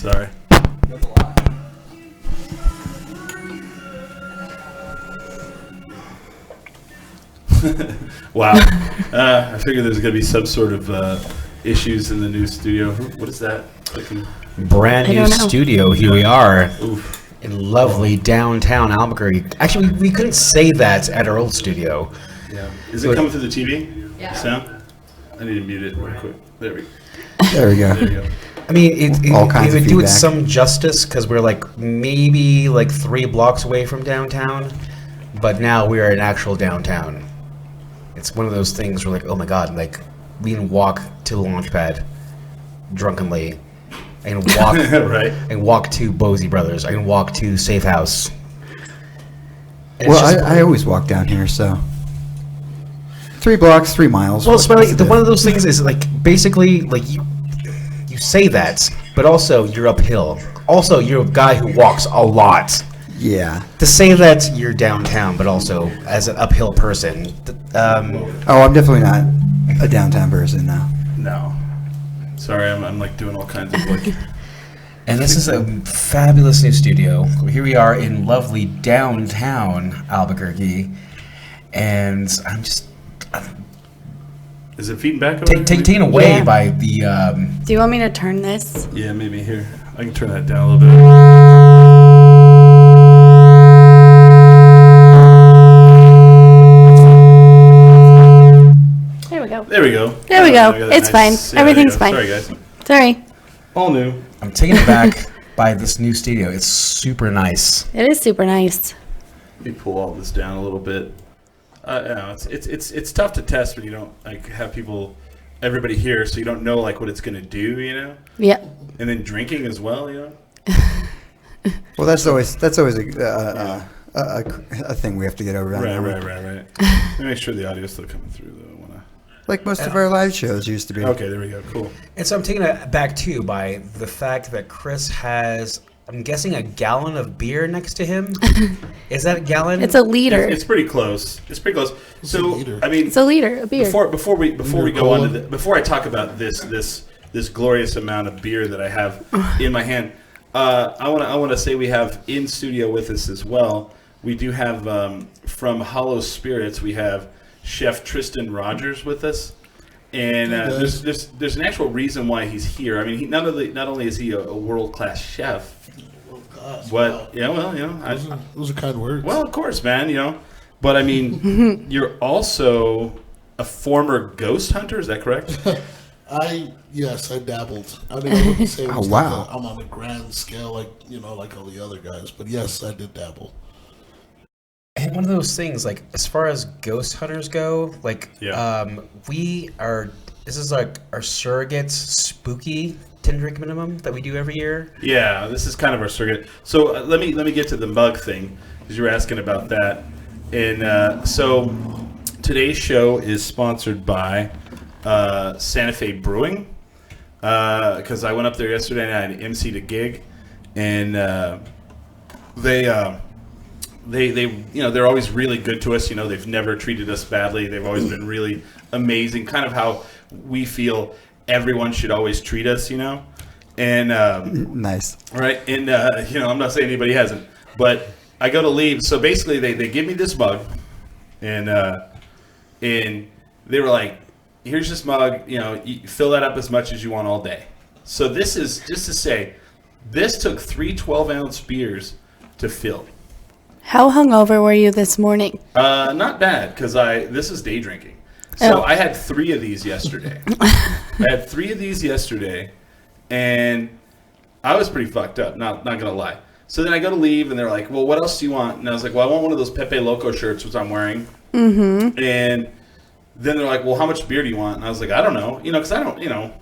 Sorry. Wow. I figure there's going to be some sort of issues in the new studio. What is that? Brand new studio. Here we are. Oof. In lovely downtown Albuquerque. Actually, we couldn't say that at our old studio. Yeah. Is it coming through the TV? Yeah. Sound? I need to mute it real quick. There we go. There we go. There you go. I mean, it would do it feedback. some justice because we're like maybe like 3 blocks away from downtown, but now we are in actual downtown. It's one of those things where like, oh my god, like we can walk to the Launchpad drunkenly. I can walk Right. I can walk to Bosey Brothers. I can walk to Safe House. And it's Well, just- I always walk down here, so 3 blocks, 3 miles. Well, it's What's like one of those things is like basically like you say that, but also you're uphill. Also, you're a guy who walks a lot. Yeah. To say that you're downtown, but also as an uphill person, Oh, I'm definitely not a downtown person now. No. Sorry, I'm like doing all kinds of like. and this is a fabulous new studio. Here we are in lovely downtown Albuquerque, and I'm just Is it feeding back over? taken away Yeah. by the. Do you want me to turn this? Yeah, maybe here. I can turn that down a little bit. There we go. There we go. There we go. I got that It's fine. yeah, Everything's there you fine. go. Sorry, guys. Sorry. All new. I'm taken aback by this new studio. It's super nice. It is super nice. Let me pull all this down a little bit. You know, it's tough to test when you don't like have everybody here, so you don't know like what it's gonna do, you know. Yeah. And then drinking as well, you know. Well, that's always a thing we have to get over. Right. Let me make sure the audio's still coming through though. Like most of our live shows used to be. Okay, there we go. Cool. And so I'm taken aback too by the fact that Chris has, I'm guessing, a gallon of beer next to him. Is that a gallon? It's a liter. It's pretty close. It's pretty close. So I mean, It's a liter of beer. before we go on to before I talk about this glorious amount of beer that I have in my hand, I want to say we have in studio with us as well. We do have from Hollow Spirits. We have Chef Tristan Rogers with us, and there's an actual reason why he's here. I mean, he not only is he a world class chef, but yeah, well, you know, those are kind words. well, of course, man, you know, but I mean, you're also a former ghost hunter. Is that correct? Yes, I dabbled. I mean, I wouldn't say it was wow. I'm on a grand scale like all the other guys, but yes, I did dabble. And one of those things, like as far as ghost hunters go, like this is like our surrogate spooky 10 drink minimum that we do every year. Yeah, this is kind of our circuit. So let me get to the mug thing because you were asking about that, and so today's show is sponsored by Santa Fe Brewing because I went up there yesterday and I had emceed a gig, and they you know, they're always really good to us. You know, they've never treated us badly. They've always been really amazing, kind of how we feel everyone should always treat us, you know. And Nice. right, and you know, I'm not saying anybody hasn't, but I go to leave. So basically, they give me this mug, and they were like, "Here's this mug. You know, you fill that up as much as you want all day." So this is just to say, this took 3 12-ounce beers to fill. How hungover were you this morning? Not bad, because this is day drinking. So Oh. I had 3 of these yesterday. I had 3 of these yesterday, and I was pretty fucked up, not gonna lie. So then I go to leave, and they're like, well, what else do you want? And I was like, well, I want one of those Pepe Loco shirts, which I'm wearing. Mm-hmm. And then they're like, well, how much beer do you want? And I was like, I don't know. You know, because I don't, you know,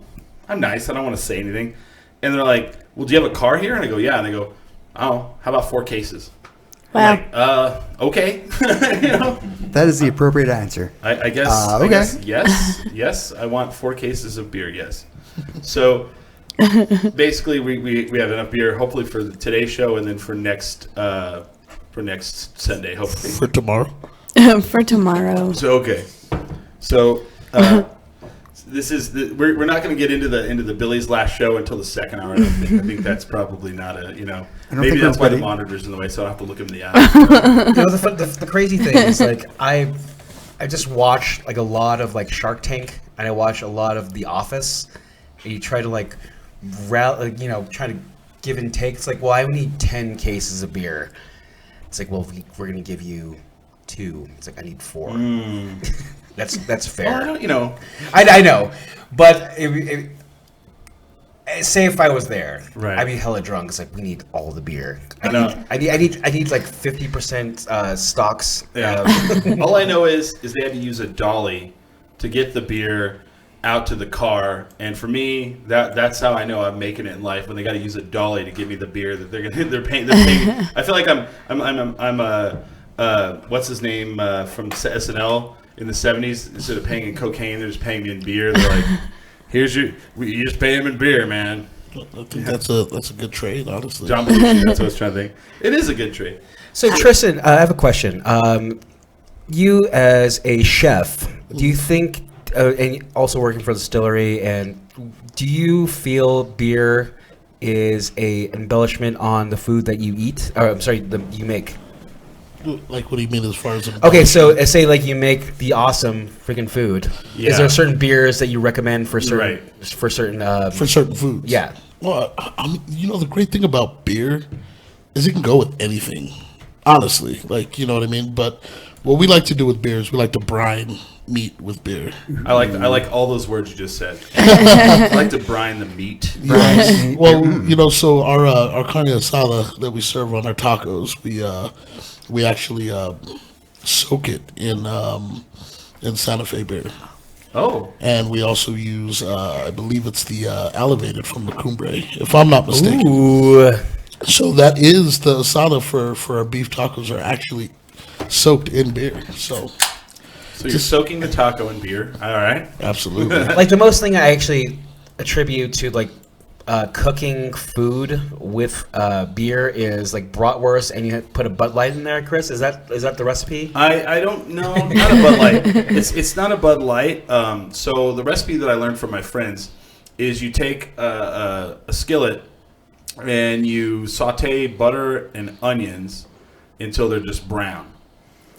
I'm nice. I don't want to say anything. And they're like, well, do you have a car here? And I go, yeah. And they go, oh, how about 4 cases? Wow. I'm like, okay. You know? That is the appropriate answer. I guess. Okay. I guess, yes. I want 4 cases of beer. Yes. So basically, we have enough beer, hopefully for today's show, and then for next Sunday, hopefully. For tomorrow. For tomorrow. So okay. So we're not going to get into the Billy's last show until the second hour. I think that's probably not maybe think that's why the everybody- monitor's in the way, so I have to look him in the eye. The crazy thing is like I just watch like a lot of like Shark Tank, and I watch a lot of The Office. And you try to like try to give and take. It's like, well, I need 10 cases of beer. It's like, well, we're gonna give you 2. It's like, I need 4. That's fair. Well, I don't, I know, but say if I was there, Right. I'd be hella drunk. It's like, we need all the beer. I know. I need like 50% stocks. Yeah. All I know is they had to use a dolly to get the beer out to the car, and for me, that's how I know I'm making it in life, when they got to use a dolly to give me the beer that they're paying. I feel like I'm what's his name from SNL in the 70s. Instead of paying in cocaine, they're just paying me in beer. They're like, you just pay him in beer, man. I think that's a good trade, honestly. John Belushi, that's what I was trying to think. It is a good trade. So Tristan, I have a question. You as a chef, do you think, and also working for the distillery, and do you feel beer is a embellishment on the food that you eat? Or I'm sorry, you make. Like, what do you mean as far as? Okay, so say like you make the awesome freaking food. Yeah. Is there certain beers that you recommend for certain Right. for certain for certain foods? Yeah. Well, the great thing about beer is it can go with anything. Honestly, like, you know what I mean. But what we like to do with beer is we like to brine meat with beer. I like all those words you just said. I like to brine the meat. Well, so our carne asada that we serve on our tacos, we actually soak it in Santa Fe beer, Oh, and we also use I believe it's the elevated from La Cumbre, if I'm not mistaken. Ooh. So that is the asada for our beef tacos are actually soaked in beer. So you're soaking the taco in beer. All right. absolutely. Like the most thing I actually attribute to like cooking food with beer is like bratwurst, and you put a Bud Light in there. Chris, is that the recipe? I don't know. Not a Bud Light. It's not a Bud Light. So the recipe that I learned from my friends is you take a skillet and you saute butter and onions until they're just brown,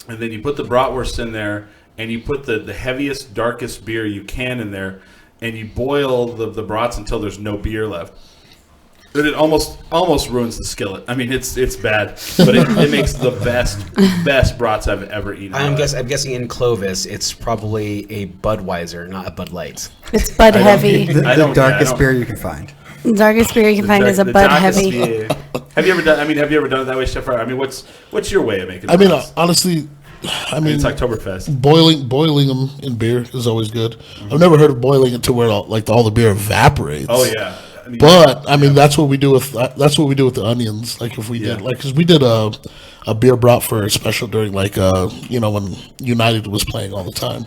and then you put the bratwurst in there, and you put the heaviest, darkest beer you can in there, and you boil the brats until there's no beer left. And it almost ruins the skillet. I mean, it's bad, but it makes the best brats I've ever eaten. I'm guessing in Clovis, it's probably a Budweiser, not a Bud Light. It's Bud Heavy. The I don't- darkest yeah, I don't- beer you can find. The darkest beer you can find is a The Bud darkest Heavy. beer. Have you ever done it that way, Chef? I mean, what's your way of making? I mean, brats? honestly, It's Oktoberfest. boiling them in beer is always good. I've never heard of boiling it to where all the beer evaporates. Oh yeah. I mean, But I mean, that's what we do with the onions. Like if we did, because we did a beer brat for a special during when United was playing all the time.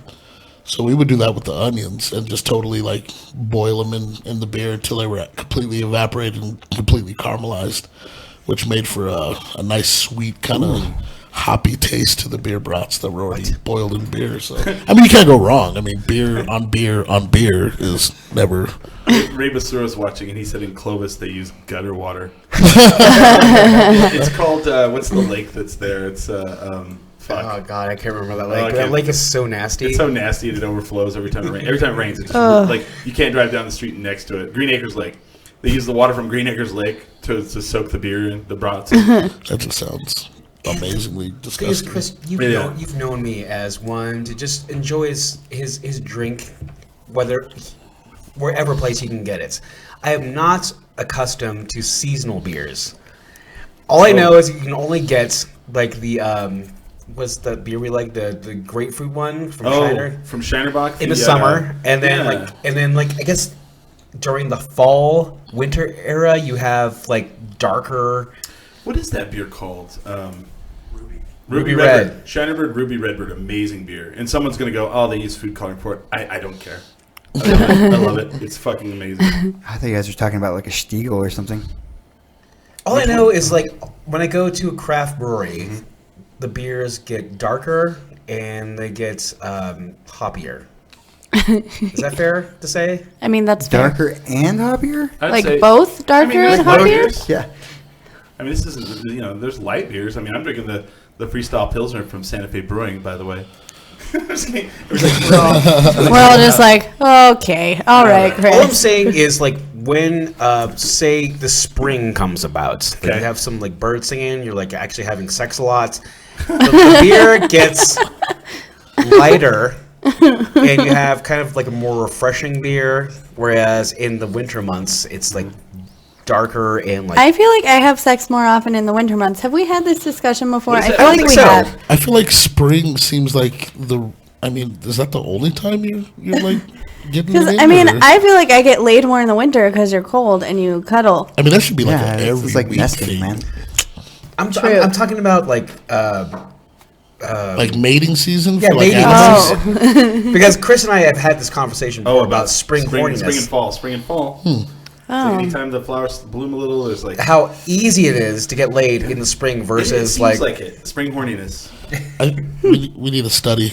So we would do that with the onions and just totally like boil them in the beer until they were completely evaporated and completely caramelized, which made for a nice sweet kind of hoppy taste to the beer brats that were already boiled in beer. So I mean, you can't go wrong. I mean, beer on beer on beer is never. Ray Basura's watching, and he said in Clovis they use gutter water. It's called what's the lake that's there? It's fuck. Oh God, I can't remember that Oh, I lake. can't- That lake is so nasty. It's so nasty and it overflows every time it rains. Every time it rains, it's just like you can't drive down the street next to it. Green Acres Lake. They use the water from Green Acres Lake to soak the beer in the brats. That just sounds amazingly Because disgusting. Chris, Yeah. you've known me as one to just enjoy his drink, wherever place you can get it. I am not accustomed to seasonal beers. All I know is you can only get like the what's the beer we like, the grapefruit one from Shiner From Shinerbach in the summer, and then I guess during the fall winter era you have like darker. what is that beer called? Ruby Redbird. Red. Shinerbird Ruby Redbird, amazing beer. And someone's gonna go, oh, they use food coloring for it. I don't care. I love it. It's fucking amazing. I thought you guys were talking about like a Stiegel or something. All I know is like when I go to a craft brewery, the beers get darker and they get hoppier. Is that fair to say? I mean, that's fair. Darker and hoppier? I'd Like say- both darker there's and light hoppier? beers. Yeah. I mean, this isn't, there's light beers. I mean, I'm drinking the Freestyle Pilsner from Santa Fe Brewing, by the way. I'm just kidding. We're We're all just like, okay, all right, All I'm Chris. saying is like when say the spring comes about, like Okay. you have some like birds singing, you're like actually having sex a lot. The beer gets lighter, and you have kind of like a more refreshing beer. Whereas in the winter months, it's like darker and like. I feel like I have sex more often in the winter months. Have we had this discussion before? What is I it? feel I like don't we think so. have. I feel like spring seems like I mean, is that the only time you're like getting Because it in, I mean, or- I feel like I get laid more in the winter because you're cold and you cuddle. I mean, that should be like Yeah, an it's every like week nesting, thing. man. I'm True. I'm talking about like. Like mating season Yeah, for like mating animals. season. Because Chris and I have had this conversation before about spring horniness. Spring and fall. Oh. It's like anytime the flowers bloom a little, there's like How easy it is to get laid in the spring it versus seems like it. Spring horniness. We need a study.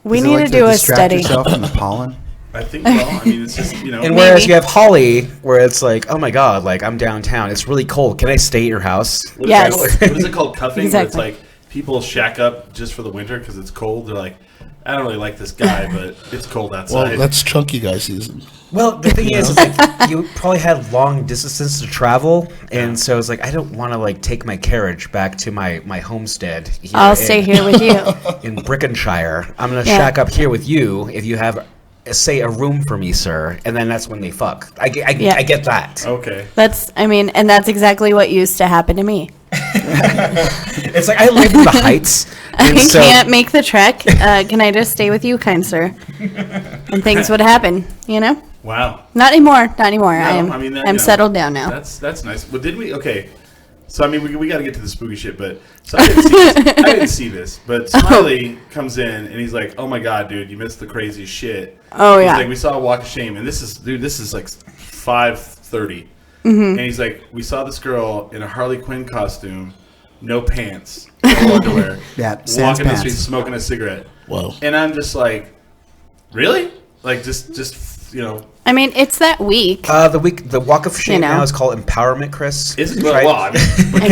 We Is it need like to do a distract study. yourself from the pollen? I think. Well, I mean, it's just And Maybe. whereas you have Holly, where it's like, oh my god, like I'm downtown, it's really cold. Can I stay at your house? What is Yes. that- what is it called? Cuffing. Exactly. Where it's like people shack up just for the winter because it's cold. They're like, I don't really like this guy, but it's cold outside. Well, that's chunky guy season. Well, the thing is, it's like you probably had long distances to travel, and so it's like I don't want to like take my carriage back to my homestead. Here I'll stay here with you. in Brickenshire. I'm gonna Yeah. shack up here with you if you have, say, a room for me, sir. And then that's when they fuck. I get that. okay. And that's exactly what used to happen to me. It's like I live in the heights. I and so- can't make the trek. Can I just stay with you, kind sir? And things would happen, you know? Wow. Not anymore. Not anymore. No, I'm I mean, that, I'm you know, settled down now. That's nice. Well, did we? Okay. So I mean, we got to get to the spooky shit, but so I didn't see this. I didn't see this, but Smiley comes in and he's like, "Oh my god, dude, you missed the crazy shit." Oh, He's yeah. like, we saw a Walk of Shame, and this is like 5:30, Mm-hmm. and he's like, we saw this girl in a Harley Quinn costume, no pants, no underwear, Yeah, sans walking the pants. street smoking a cigarette, Wow. and I'm just like, really? Like just I mean, it's that week. the walk of shame You know. now is called empowerment, Chris. Is it? Right? Well, I mean, but I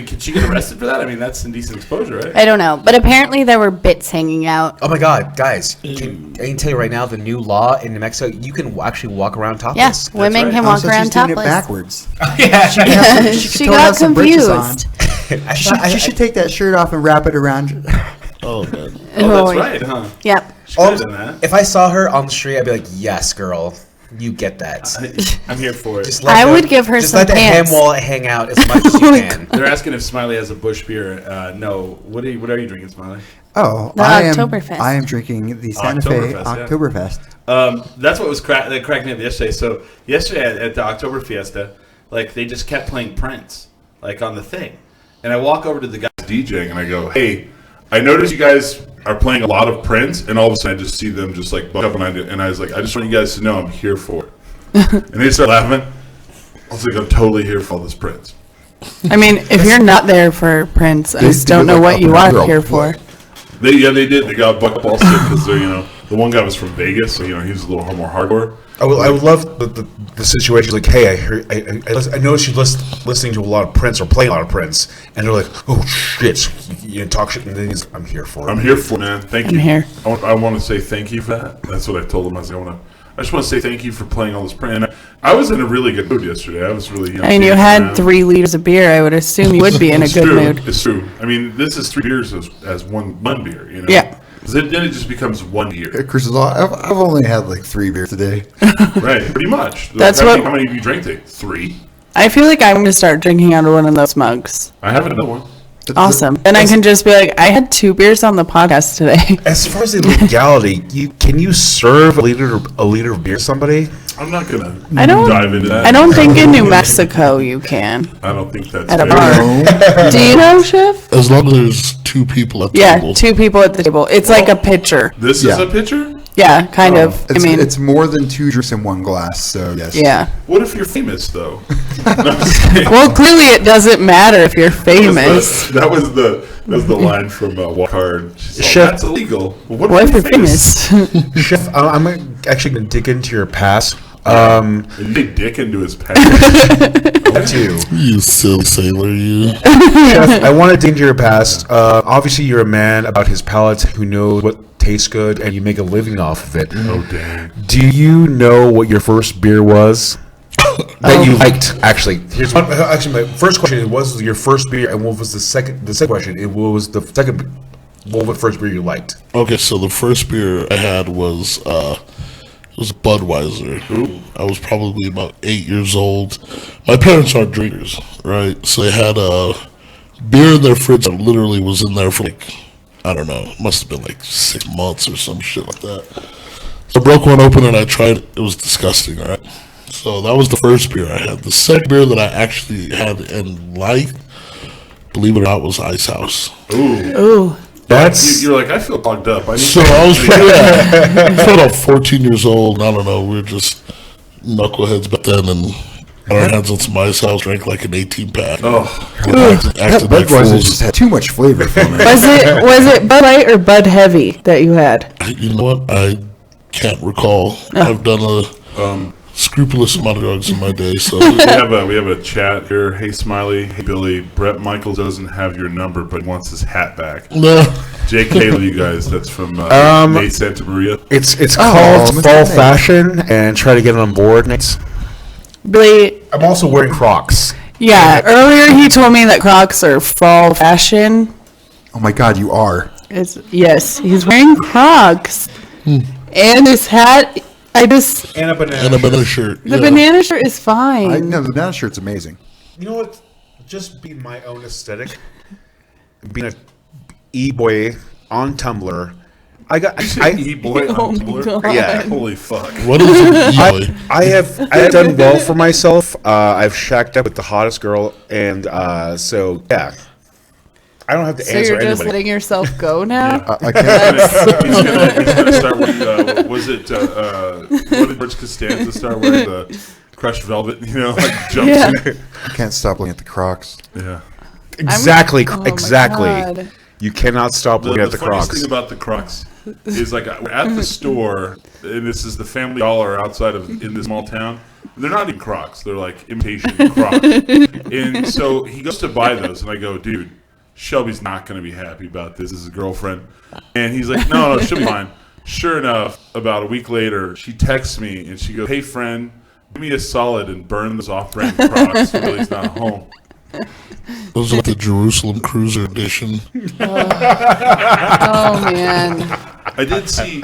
can she get arrested for that? I mean, that's indecent exposure, right? I don't know, but apparently there were bits hanging out. Oh my God, guys! I can tell you right now, the new law in New Mexico, you can actually walk around Yes, topless. women right. can Oh, walk so around she's doing topless. it backwards. Yeah, She could She totally got have some britches on. confused. She should take that shirt off and wrap it around. Oh man. Oh, that's Oh, right, huh? Yep. She could have done that. If I saw her on the street, I'd be like, "Yes, girl, you get that." I'm here for it. Just let I the- would give her just some let the pants. ham wallet hang out as much as you can. They're asking if Smiley has a Bush beer. No. What are you drinking, Smiley? Oh, The I am. Oktoberfest. I am drinking the Santa Fe Oktoberfest, yeah. Oktoberfest. That's what was that cracked me up yesterday. So yesterday at the October Fiesta, like they just kept playing Prince, like on the thing, and I walk over to the guy DJing and I go, hey, I noticed you guys are playing a lot of Prince, and all of a sudden I just see them just like buck up behind it, and I was like, I just want you guys to know I'm here for it. And they start laughing. I was like, I'm totally here for all this Prince. I mean, if you're not there for Prince, I just don't know what you are here for. They did. They got buck up all sick because they're, the one guy was from Vegas, so he's a little more hardcore. I would love the situation. Like, hey, I noticed you listening to a lot of Prince or playing a lot of Prince, and they're like, oh shit, you talk shit, and then I'm here for it. I'm here for it, man. Thank you. here. I want to say thank you for that. That's what I told them. I said, I just want to say thank you for playing all this Prince. And I was in a really good mood yesterday. I was really. I mean, you had 3 liters of beer. I would assume you would be in a It's good true. mood. It's true. I mean, this is 3 beers as one beer. Yeah. Then it just becomes 1 beer. Chris is all, I've only had like 3 beers today. Right, pretty much. That's how what- How many of you drank today? 3. I feel like I'm going to start drinking out of one of those mugs. I have another one. Awesome. Then I can just be like, I had 2 beers on the podcast today. As far as the legality, can you serve a liter of beer to somebody? I'm not gonna I don't- dive into that. I don't think in New Mexico you can. I don't think that's At a fair. bar. Do you know, Chef? As long as there's 2 people at the Yeah, table. 2 people at the table. It's like a pitcher. This is Yeah. a pitcher. Yeah, kind of. I It's, mean, it's more than 2 drinks in one glass. So yes. yeah. What if you're famous though? No, I'm just kidding. Well, clearly it doesn't matter if you're famous. That was the line from Walk Hard. She's like, Chef- that's illegal. What if you're famous? Chef, I'm actually going to dig into your past. And they dick into his pants. Too. You silly sailor, you. Chef, I want to dig into your past. Obviously, you're a man about his palate who knows what tastes good, and you make a living off of it. Oh dang! Do you know what your first beer was that you liked? Actually, here's one. Actually, my first question was your first beer, and what was the second? The second question, it was the second. What was the first beer you liked? Okay, so the first beer I had was it was Budweiser. I was probably about 8 years old. My parents aren't drinkers, right? So they had beer in their fridge that literally was in there for like, I don't know, it must have been like 6 months or some shit like that. So I broke one open and I tried it. It was disgusting, all right? So that was the first beer I had. The second beer that I actually had and liked, believe it or not, was Ice House. Ooh. That's You're like, I feel clogged up. I need So I was probably about 14 years old. I don't know. We were just knuckleheads back then, and got our hands on some Ice House, drank like an 18 pack. Oh, Acted That like Budweiser fools. just had too much flavor for me. Was it Bud Light or Bud Heavy that you had? You know what? I can't recall. I've done a scrupulous amount of drugs in my day, so we have a chat here. Hey Smiley, hey Billy. Brett Michaels doesn't have your number, but wants his hat back. no. JK, you guys. That's from Nate Santa Maria. it's Oh, called Mr. fall Nate. fashion, and try to get it on board next. Billy, I'm also wearing Crocs. yeah, earlier he told me that Crocs are fall fashion. Oh my God, you are. Yes, he's wearing Crocs. And his hat, And a And a banana. banana shirt. the banana shirt is fine. No, the banana shirt's amazing. You know what? Just be my own aesthetic. Being a e-boy on Tumblr. E-boy Oh on my Tumblr. God. Yeah. Holy fuck. What is an e-boy? I have done well for myself. I've shacked up with the hottest girl, and so yeah. I don't have to So answer you're just anybody. letting yourself go now? I can't. He's gonna start with, was it, what did George Costanza start wearing? The crushed velvet, like Yeah. jumpsuit? I can't stop looking at the Crocs. Yeah. Exactly, Oh my exactly. God. You cannot stop looking at the funniest Crocs. thing about the Crocs is like we're at the store, and this is the Family Dollar outside of in this small town. They're not even Crocs; they're like imitation Crocs. And so he goes to buy those, and I go, "Dude, Shelby's not going to be happy about this. This is a girlfriend." And he's like, "No, she'll be fine." Sure enough, about a week later, she texts me and she goes, "Hey, friend, give me a solid and burn those off-brand Crocs. Billy's not home." Those are like the Jerusalem Cruiser edition. Oh man. I did see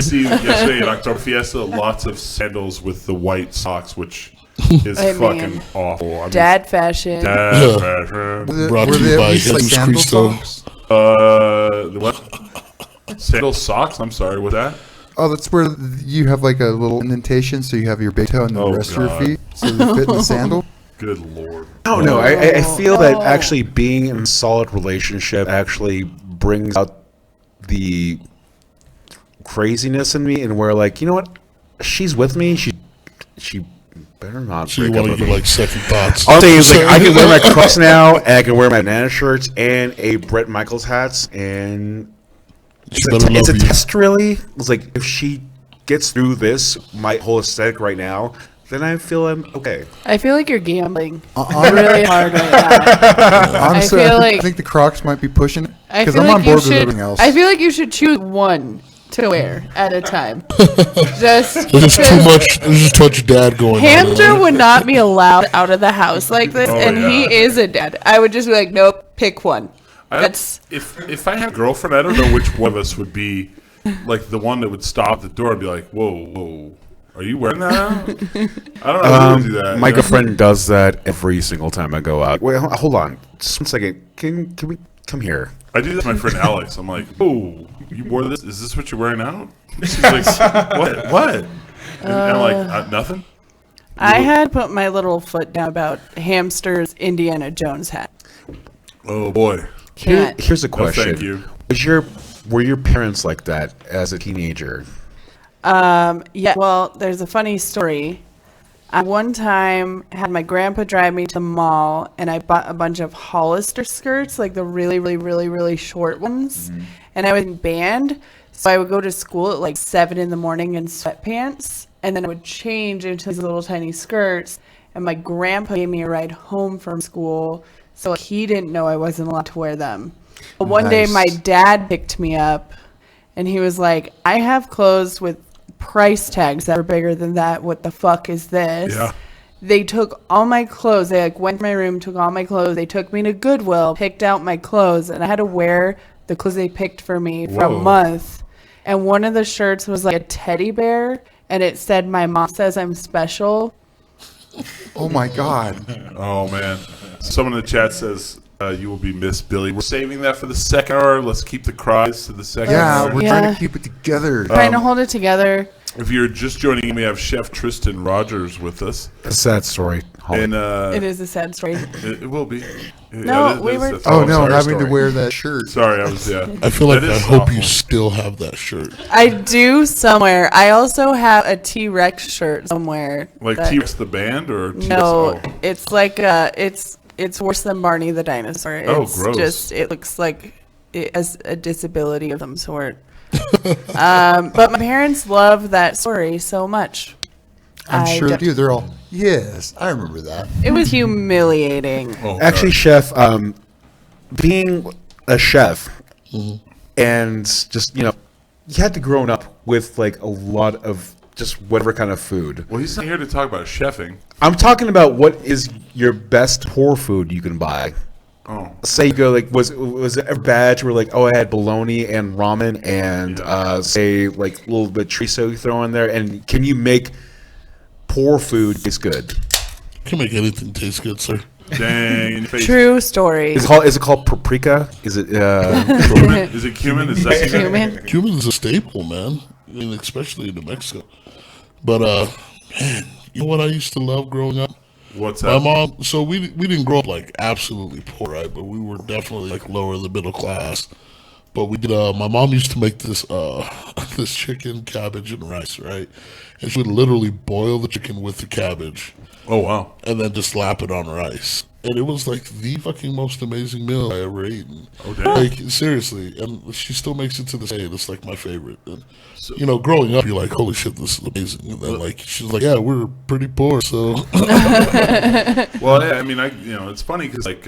yesterday at October Fiesta lots of sandals with the white socks, which is I fucking mean, awful. I mean, Dad fashion. dad fashion. Brought Were to they you at by least, like, Jesus sandal Cristo. socks? The what? Sandal socks? I'm sorry, what's that? Oh, that's where you have like a little indentation, so you have your big toe and then Oh, the rest God. of your feet, so they fit in the sandal. Good lord. I don't know. I feel that no. actually being in a solid relationship actually brings out the craziness in me, and where like, you know what, she's with me. She better not So you break up want to with get me. like second thoughts. All I'm saying is like I can wear my Crocs now, and I can wear my banana shirts and a Brett Michaels hats, and She better it's a love you. test really. It's like if she gets through this, my whole aesthetic right now, then I feel I'm okay. I feel like you're gambling Hon- really hard right now. Honestly, feel I like- think the Crocs might be pushing it I because feel I'm like on you board with should. everything else. I feel like you should choose one to wear at a time. Just There's just too much. There's just too much dad going on. Hamster would not be allowed out of the house like this, Oh, and yeah. he is a dad. I would just be like, nope, pick one. That's If I had a girlfriend, I don't know which one of us would be like the one that would stop at the door and be like, "Whoa, are you wearing that?" I don't know who would do that. My you know? girlfriend does that every single time I go out. Wait, hold on, just 1 second. Can we come here? I do this to my friend Alex. I'm like, "Oh, you wore this? Is this what you're wearing out?" She's like, "What? And I'm like, "Nothing." I had put my little foot down about Hamster's Indiana Jones hat. Oh boy. Can't. Here's a question. thank you. Was your Were your parents like that as a teenager? Yeah, well, there's a funny story. I one time had my grandpa drive me to the mall, and I bought a bunch of Hollister skirts, like the really, really, really, really short ones. And I was in band, so I would go to school at like 7 in the morning in sweatpants, and then I would change into these little tiny skirts. And my grandpa gave me a ride home from school, so he didn't know I wasn't allowed to wear them. But one day, my dad picked me up, and he was like, "I have clothes with price tags that are bigger than that. What the fuck is this?" Yeah. They took all my clothes. They like went to my room, took all my clothes. They took me to Goodwill, picked out my clothes, and I had to wear the clothes they picked for me for a Whoa. month. And one of the shirts was like a teddy bear, and it said, "My mom says I'm special." Oh my God. Oh man! Someone in the chat says you will be missed, Billy. We're saving that for the second hour. Let's keep the cries to the second Yeah, hour. we're Yeah. trying to keep it together. Trying to hold it together. If you're just joining in, we have Chef Tristan Rogers with us, A sad story. Holly. and It is a sad story. it will be. No, we were- that's Oh all. no, Sorry, having sorry. to wear that shirt. Sorry, I was I feel like That I is hope awful. you still have that shirt. I do somewhere. I also have a T-Rex shirt somewhere. Like that- T-Rex the band or T-Rex? No, Oh. it's like it's worse than Barney the dinosaur. It's gross. Just it looks like it has a disability of some sort. But my parents love that story so much. I'm I sure don't- they do. They're all, yes, I remember that. It was humiliating. Oh, Actually, God. chef, being a chef and just, you had to grow up with like a lot of just whatever kind of food. Well, he's not here to talk about chefing. I'm talking about what is your best poor food you can buy. Oh, Say you go like, was it a batch where like, oh, I had bologna and ramen and say like a little bit of chorizo you throw in there, and can you make poor food taste good? Can make anything taste good, sir. dang! In your face. True story. Is it called paprika? Is it Cumin? Is it cumin? Is that Human. Cumin is a staple, man. I mean, especially in New Mexico. But man, you know what I used to love growing up? What's My that? mom. So we didn't grow up like absolutely poor, right? But we were definitely like lower than middle class. But we did. My mom used to make this this chicken, cabbage, and rice, right? And she would literally boil the chicken with the cabbage, Oh wow! and then just slap it on rice. And it was like the fucking most amazing meal I ever eaten. Oh, damn. Like seriously, and she still makes it to this day. And it's like my favorite. And growing up, you're like, holy shit, this is amazing. And then like she's like, yeah, we're pretty poor, so Well, yeah, I mean, it's funny because like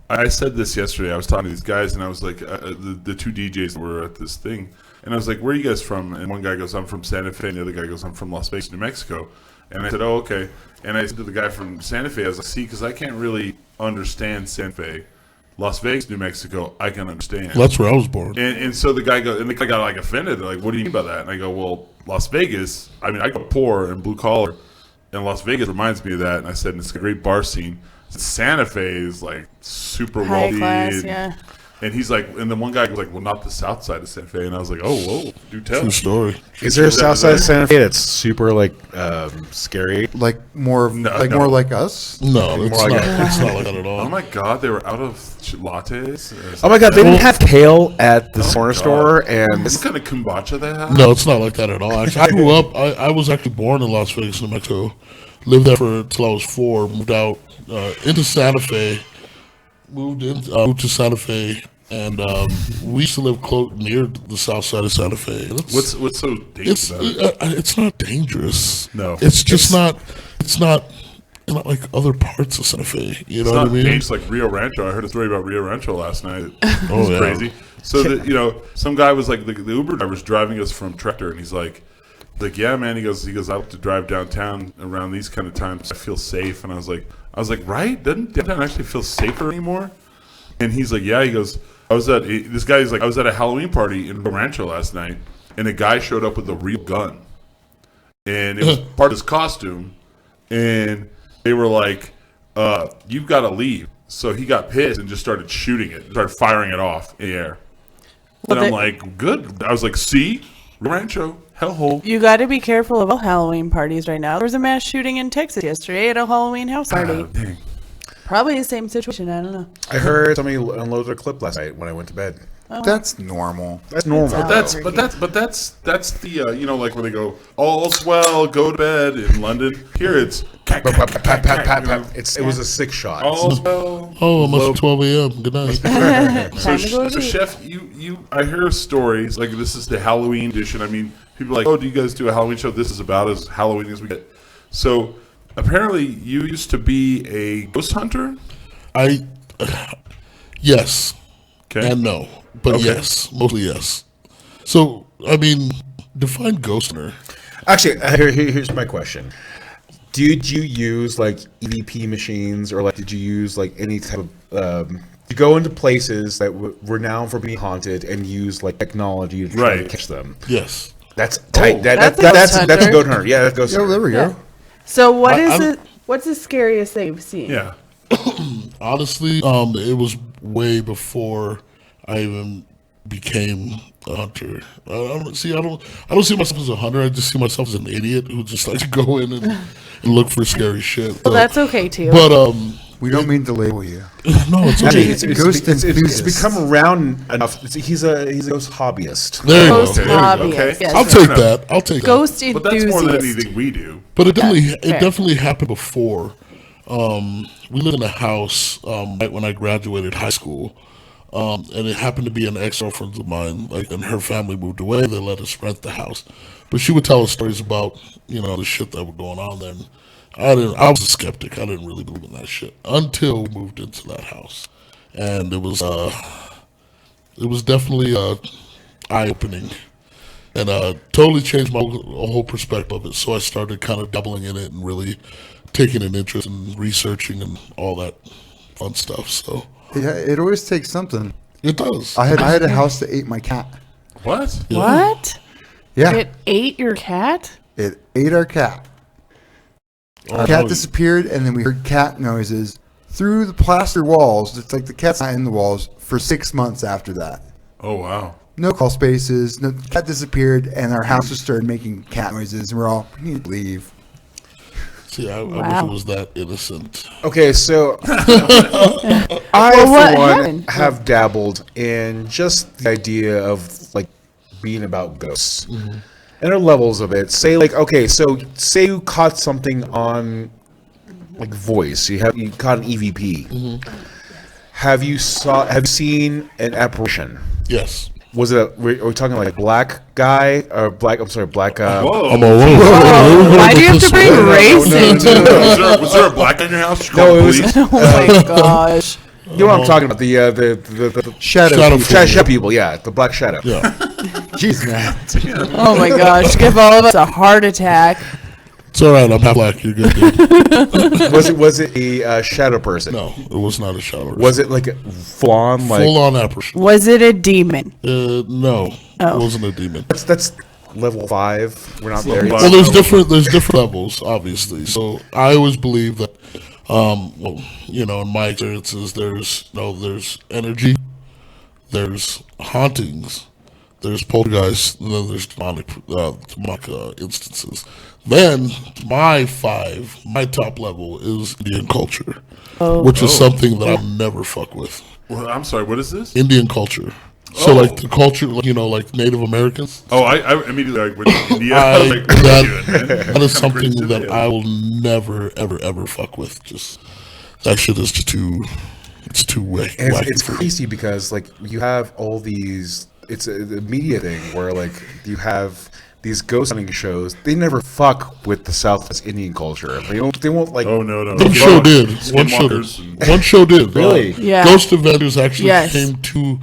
I said this yesterday. I was talking to these guys, and I was like, the two DJs that were at this thing, and I was like, "Where are you guys from?" And one guy goes, "I'm from Santa Fe," and the other guy goes, "I'm from Las Vegas, New Mexico." And I said, "Oh, okay." And I said to the guy from Santa Fe, I was like, "See, because I can't really understand Santa Fe, Las Vegas, New Mexico. I can understand." that's where I was born. And so the guy goes, and the guy got like offended. They're like, "What do you mean by that?" And I go, "Well, Las Vegas. I mean, I go poor and blue collar, and Las Vegas reminds me of that." And I said, "It's a great bar scene." Santa Fe is like super High wealthy. class, and, yeah. and he's like, and then one guy was like, "Well, not the south side of Santa Fe." And I was like, "Oh, whoa, do tell." True story. Is there a Is that- south side of is that- Santa Fe that's super like scary? Like more, No. more like us. No, it's More not. like It's not like that at all. Oh my God, they were out of lattes. Oh my god, they didn't have kale at the corner God. store, and What kind of kombucha they have? No, it's not like that at all. Actually, I grew up. I was actually born in Las Vegas, New Mexico. Lived there till I was 4. Moved out into Santa Fe. Moved to Santa Fe, and we used to live near the south side of Santa Fe. What's so dangerous about it? It's not dangerous. No. it's just not. It's not like other parts of Santa Fe. You know It's what not I mean? dangerous like Rio Rancho. I heard a story about Rio Rancho last night. It Oh, was yeah. crazy. So that some guy was like the Uber driver's driving us from Tractor, and he's like, yeah, man. He goes, I have to drive downtown around these kind of times. I feel safe, and I was like, right? Doesn't downtown actually feel safer anymore? And he's like, yeah. He goes, I was at a Halloween party in Rio Rancho last night, and a guy showed up with a real gun, and it was part of his costume, and they were like, you've got to leave. So he got pissed and just started shooting it, started firing it off in the air. And Well, I'm like, good. I was like, see? Rancho, hellhole. You got to be careful of all Halloween parties right now. There was a mass shooting in Texas yesterday at a Halloween house party. Oh, dang. Probably the same situation. I don't know. I heard somebody unload their clip last night when I went to bed. That's normal. That's normal. That's the you know, like when they go, all's well, go to bed in London. Here it's Pat, pat, pat, pat, pat. It was a 6 shot. all's well. Oh, it must be 12 a.m. Good night. Time to go to So sleep. chef, I hear stories like this is the Halloween edition. I mean, people are like, oh, do you guys do a Halloween show? This is about as Halloween as we get. So apparently, you used to be a ghost hunter. Yes. Okay. And no. But Okay. yes. Mostly yes. So, I mean, define ghost hunter. Actually, here's my question. Did you use like EVP machines, or like did you use like any type of you go into places that were known for being haunted and use like technology to try to Right. catch them? Yes. That's tight. That's a That's ghost a hunter. ghost hunter. Yeah, that's a ghost Oh, hunter. there we go. So what I- is I'm- it? What's the scariest thing you've seen? Yeah. Honestly, it was way before I even became a hunter. I don't see myself as a hunter. I just see myself as an idiot who just likes to go in and look for scary shit. Well, that's okay too. But We don't mean to label you. no, it's Actually, okay. it's Ghost it's enthusiast. become around enough. He's a ghost hobbyist. There you Ghost go. hobbyist. Okay. Yes. I'll take that. I'll take that. Ghost But that's more than enthusiast. anything we do. But it fair. definitely happened before. We lived in a house right when I graduated high school, and it happened to be an ex-girlfriend of mine. Like, and her family moved away. They let us rent the house, but she would tell us stories about the shit that was going on there. And I was a skeptic. I didn't really believe in that shit until we moved into that house, and it was definitely eye-opening. And totally changed my whole perspective of it. So I started kind of doubling in it and really taking an interest in researching and all that fun stuff. So It always takes something. it does. I had a house that ate my cat. What? What? Yeah, It ate your cat? it ate our cat. Our cat disappeared, and then we heard cat noises through the plaster walls. It's like the cat's not in the walls for 6 months after that. Oh wow. No crawl spaces. No cat disappeared, and our house just started making cat noises. And we're all, we need to leave. See, I wish Wow. it was that innocent. Okay, so I, Well, what for one, happened? have dabbled in just the idea of like being about ghosts. And there are levels of it. Say like, okay, so say you caught something on like voice. You caught an EVP. Have you seen an apparition? Yes. Was it? Are we talking like a black guy or black? I'm sorry, black. Whoa. I'm a whoa. Why do you have to bring race into it? Was there a black in your house? Did you No, call it the was. police? Oh my gosh. You know what I'm talking about? The Shadow. Shadow people. shadow people. Yeah, the black shadow. Yeah. Jeez, man. Oh my gosh. Give all of us a heart attack. It's all right. I'm half black. You're good, dude. Was it a shadow person? No, it was not a shadow. Was it like a full on like? full on apparition? Was it a demon? No, Oh. it wasn't a demon. That's level 5. We're not there yet. Well, Well, there's different levels, obviously. So I always believe that, in my experiences, there's energy, there's hauntings, there's poltergeists, and then there's demonic instances. Then my top level is Indian culture, which is something that I'll never fuck with. Well, I'm sorry. What is this? Indian culture. So like the culture, like Native Americans. Oh, I immediately like went to India. I was like, what are you doing, man? That is something Crazy that video. I will never, ever, ever fuck with. Just that shit is just too. It's too And wacky. it's for me. crazy because like you have all these. It's a media thing where like you have these ghost hunting shows. They never fuck with the Southwest Indian culture. They won't like. Oh no. One show did. One show Skinwalkers did. and- One show did. Really? Yeah. Ghost Adventures actually Yes. came to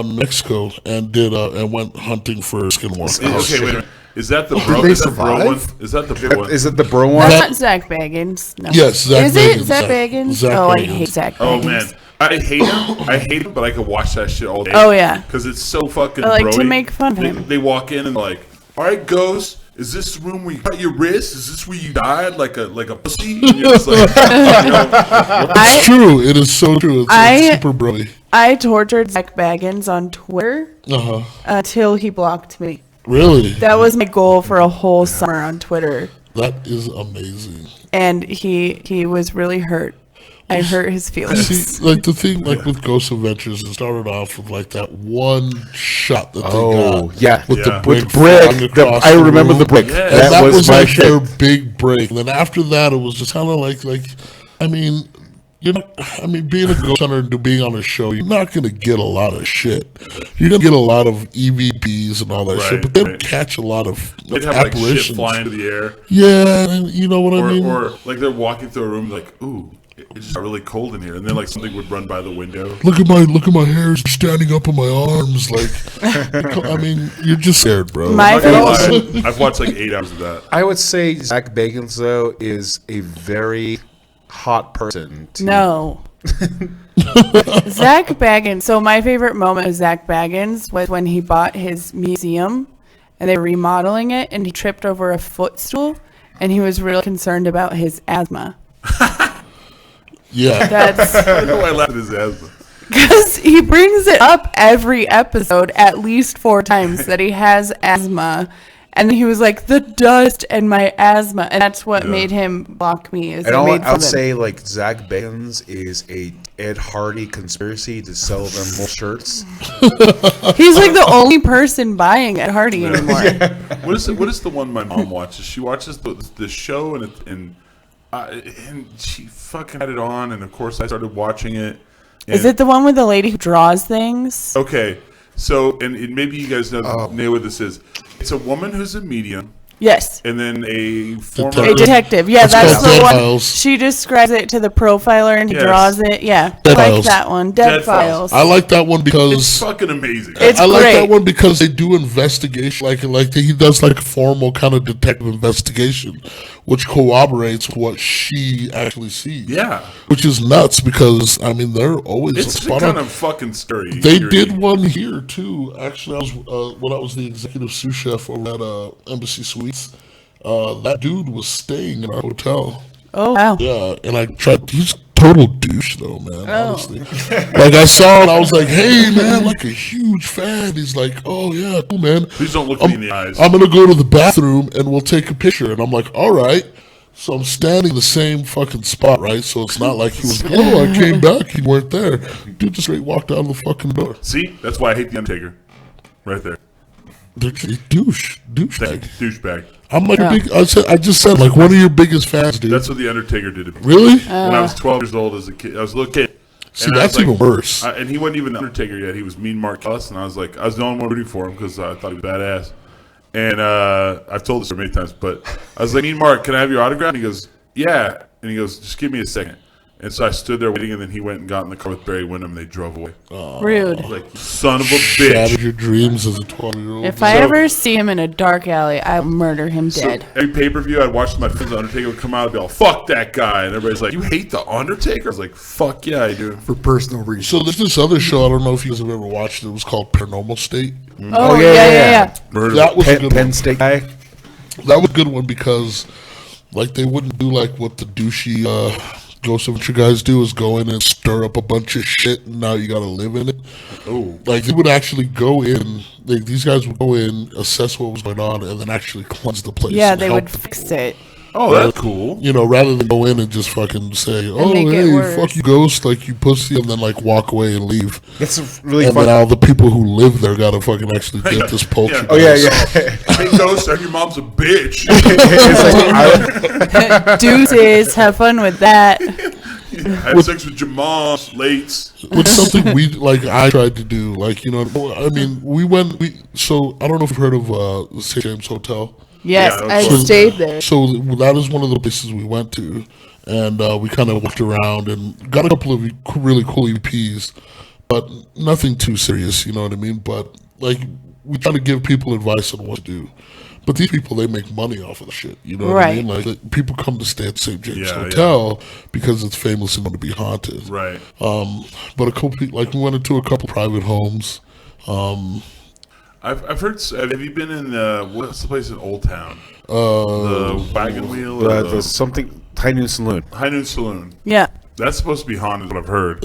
Mexico and did and went hunting for skinwalkers. Okay, wait a minute. Is that the bro? they Is that bro one? survive? Is that the bro one? Is it the bro one? That's not Zach Baggins. No. Yes, Zach Is it Baggins, Zach Zach- Baggins? Zach Oh, I Baggins. hate Zach Baggins. Oh man, I hate him, but I can watch that shit all day. Oh, yeah. because it's so fucking. I like to bro-y. make fun of They- him. They walk in and like, all right, ghost. Is this the room where you cut your wrist? Is this where you died like a pussy? And you're just like, It's true. It is so true. It's super brilliant. I tortured Zach Baggins on Twitter until he blocked me. Really? That was my goal for a whole summer on Twitter, That is amazing. and he was really hurt. I hurt his feelings. See, like the thing, like with Ghost Adventures, it started off with like that one shot that they got. Yeah. With Yeah. the brick, With brick. flying across I the remember room. the brick. Yeah. And That was my like shit. their big break. And then after that, it was just kind of like I mean, you're not, I mean, being a ghost hunter and being on a show, you're not going to get a lot of shit. You're going to get a lot of EVPs and all that Right, shit, but they don't right. catch a lot of They'd have like shit apparitions. flying into the air, Yeah, and you know what I mean? or like they're walking through a room like, ooh, it's just really cold in here, and then like something would run by the window. Look at my hairs standing up on my arms. Like, I mean, you're just scared, bro. My Not gonna favorite. lie, I've watched like 8 hours of that. I would say Zach Bagans, though, is a very hot person. No. Zach Baggins. So my favorite moment of Zach Baggins was when he bought his museum and they were remodeling it and he tripped over a footstool and he was really concerned about his asthma. Yeah. That's I know I laughed at his asthma. because he brings it up every episode at least 4 times that he has asthma. And he was like, the dust and my asthma. And that's what made him block me. Is And it all, made fun I'll of him. say, like, Zach Bagans is a Ed Hardy conspiracy to sell them more shirts. He's like the only person buying Ed Hardy anymore. What is the one my mom watches? She watches the show and she fucking had it on, and of course I started watching it. Is it the one with the lady who draws things? Okay, so and maybe you guys know what this is. It's a woman who's a medium, Yes. and then a former A detective. Yeah, It's that's called the Dead one. Files. She describes it to the profiler and he Yes. draws it. Yeah. Dead I like Files. that one. Dead, Dead Files. Files. I like that one It's because fucking amazing. It's I like great. that one because they do investigation, like he does like a formal kind of detective investigation, which corroborates what she actually sees. Yeah. which is nuts because I mean they're always It's spot kind on. of fucking scary. They did one here too. Actually, I was when I was the executive sous chef over at Embassy Suites. That dude was staying in our hotel. Oh, wow. Yeah, and I tried. He's a total douche, though, man. Oh. Honestly, like I saw it, I was like, "Hey, man, like a huge fan." He's like, "Oh yeah, cool, man. Please don't look me in the eyes. I'm gonna go to the bathroom and we'll take a picture." And I'm like, "All right." So I'm standing in the same fucking spot, right? So it's not like he was, "Oh, I came back, you weren't there." Dude just straight walked out of the fucking door. See, that's why I hate the Undertaker. Right there, Douchebag. douchebag. I'm like a big. I just said like one of your biggest fans, dude. That's what the Undertaker did to me. Really? When I was 12 years old as a kid, I was a little kid. See, And I that's was even worse. And he wasn't even the Undertaker yet. He was Mean Mark Ellis, and I was like, I was the only one rooting for him because I thought he was badass. And I've told this story many times, but I was like, Mean Mark, can I have your autograph? And he goes, yeah. And he goes, just give me a second. And so I stood there waiting, and then he went and got in the car with Barry Windham, and they drove away. Rude. Like, son of a Shattered bitch. your dreams as a 12-year-old. If I ever see him in a dark alley, I'll murder him So dead. every pay-per-view I'd watch my friends, the Undertaker would come out and be all, fuck that guy. And everybody's like, you hate the Undertaker? I was like, fuck yeah, I do. for personal reasons. So there's this other show. I don't know if you guys have ever watched it. It was called Paranormal State. Oh, yeah. Murder. That was a Penn, good Penn one. State guy. That was a good one because, like, they wouldn't do like what the douchey Ghost Adventure guys do is go in and stir up a bunch of shit, and now you got to live in it. Oh. Like they would actually go in. These guys would go in, assess what was going on, and then actually cleanse the place. Yeah, and they help would the fix people. it. Oh, that's cool. You know, rather than go in and just fucking say, "Oh, make it hey, worse. fuck you, ghost," like you pussy, and then like walk away and leave. It's a really And fun. then all the people who live there gotta fucking actually get this poltergeist. Oh yeah, yeah. Hey, Ghost, your mom's a bitch. It's like, Deuces, have fun with that. I had sex with your mom's lates. Which is something we like. I tried to do, like, you know. I mean, so I don't know if you've heard of the St. James Hotel. Yes, Yeah, I that's stayed there. So that is one of the places we went to, and we kind of walked around and got a couple of really cool EPs, but nothing too serious. You know what I mean? But like, we try to give people advice on what to do. But these people, they make money off of the shit. You know what I Right. mean? Like, people come to stay at St. James Yeah, Hotel because it's famous and known to be haunted. Right. But a couple people, like, we went into a couple private homes. I've heard. Have you been in what's the place in Old Town? The Wagon Wheel, or the something High Noon Saloon. High Noon Saloon. Yeah. That's supposed to be haunted. What I've heard.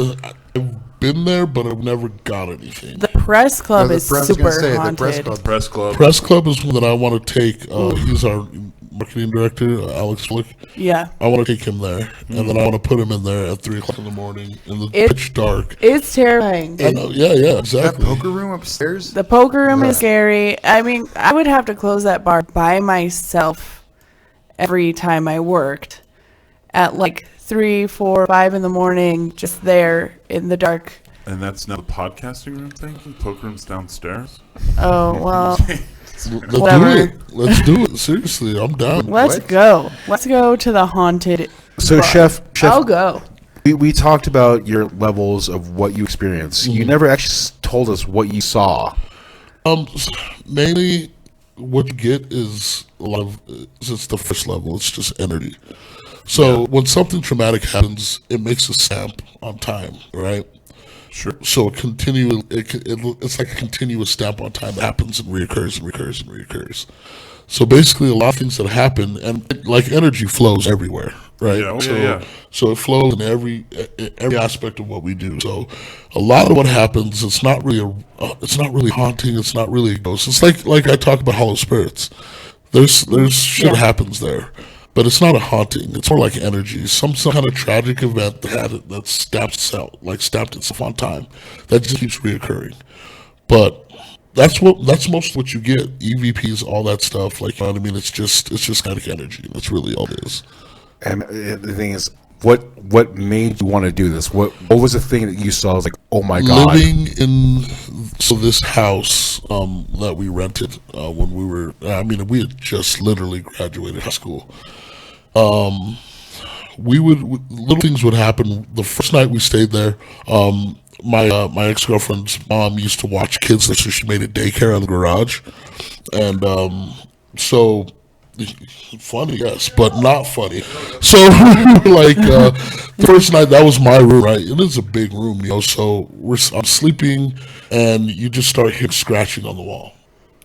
I've been there, but I've never got anything. The press club The is press- I was gonna super say, the haunted. press club. Press Club. Press Club is one that I want to take. He's marketing director, Alex Flick. Yeah. I want to take him there, and then I want to put him in there at 3:00 in the morning in the pitch dark. It's terrifying. I know, yeah, That exactly. poker room upstairs. The poker room is scary. I mean, I would have to close that bar by myself every time I worked at like 3, 4, 5 in the morning, just there in the dark. And that's now the podcasting room thing? Poker room's downstairs? Oh, well, Let's Whatever. do it. Let's do it. Seriously, I'm down. let's go. Let's go to the haunted. So, bar. Chef, I'll go. we talked about your levels of what you experience. You never actually told us what you saw. Mainly, what you get is a lot of. It's the first level. It's just energy. So when something traumatic happens, it makes a stamp on time, right? Sure. So it's like a continuous stamp on time that happens and reoccurs and recurs and reoccurs. So basically, a lot of things that happen, and like energy flows everywhere, right? Yeah, so, yeah. so it flows in every aspect of what we do. So a lot of what happens, it's not really haunting. It's not really a ghost. It's like I talk about hollow spirits. There's shit happens there. But it's not a haunting. It's more like energy. Some kind of tragic event that stamped itself on time. That just keeps reoccurring. But that's most of what you get. EVPs, all that stuff. Like, you know what I mean? It's just kinetic energy. That's really all it is. And the thing is, what made you want to do this? What was the thing that you saw? I was like, oh my god! Living in this house that we rented when we were. I mean, we had just literally graduated high school. Little things would happen. The first night we stayed there, my ex-girlfriend's mom used to watch kids, so she made a daycare in the garage, and so funny, yes, but not funny. So like the first night, that was my room, right? It is a big room, you know. So I'm sleeping, and you just start hearing scratching on the wall.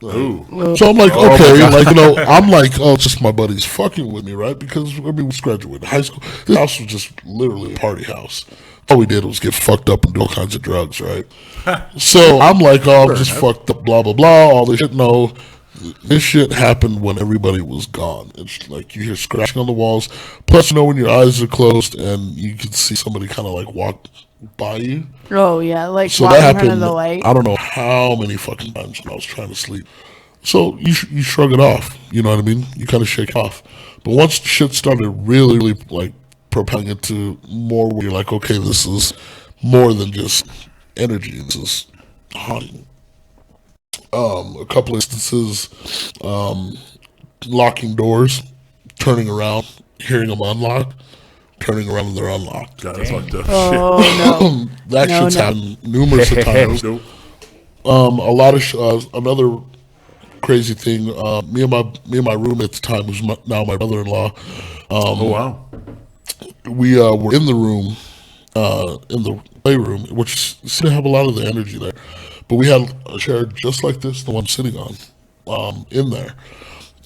Ooh. So I'm like, okay, like, you know, I'm like, oh, it's just my buddies fucking with me, right? Because, I mean, we just graduated high school. This house was just literally a party house. All we did was get fucked up and do all kinds of drugs, right? So I'm like, oh, I'm just fucked up, blah, blah, blah, all this shit. No, this shit happened when everybody was gone. It's like you hear scratching on the walls. Plus, you know, when your eyes are closed and you can see somebody kind of like walk by you. Oh, yeah. Like, So walking that in front of happened, the light. I don't know how many fucking times when I was trying to sleep. So you shrug it off, you know what I mean? You kind of shake it off. But once shit started really, really, like, propelling into more where you're like, okay, this is more than just energy. This is haunting. A couple instances, locking doors, turning around, hearing them unlock, turning around and they're unlocked. God, that's fucked up. Oh, no. That No, shit's no. happened numerous of times. Nope. A lot of another crazy thing. Me and my roommate at the time, who's now my brother-in-law. Oh, wow. We were in the room, in the playroom, which seemed to have a lot of the energy there. But we had a chair just like this, the one I'm sitting on, in there.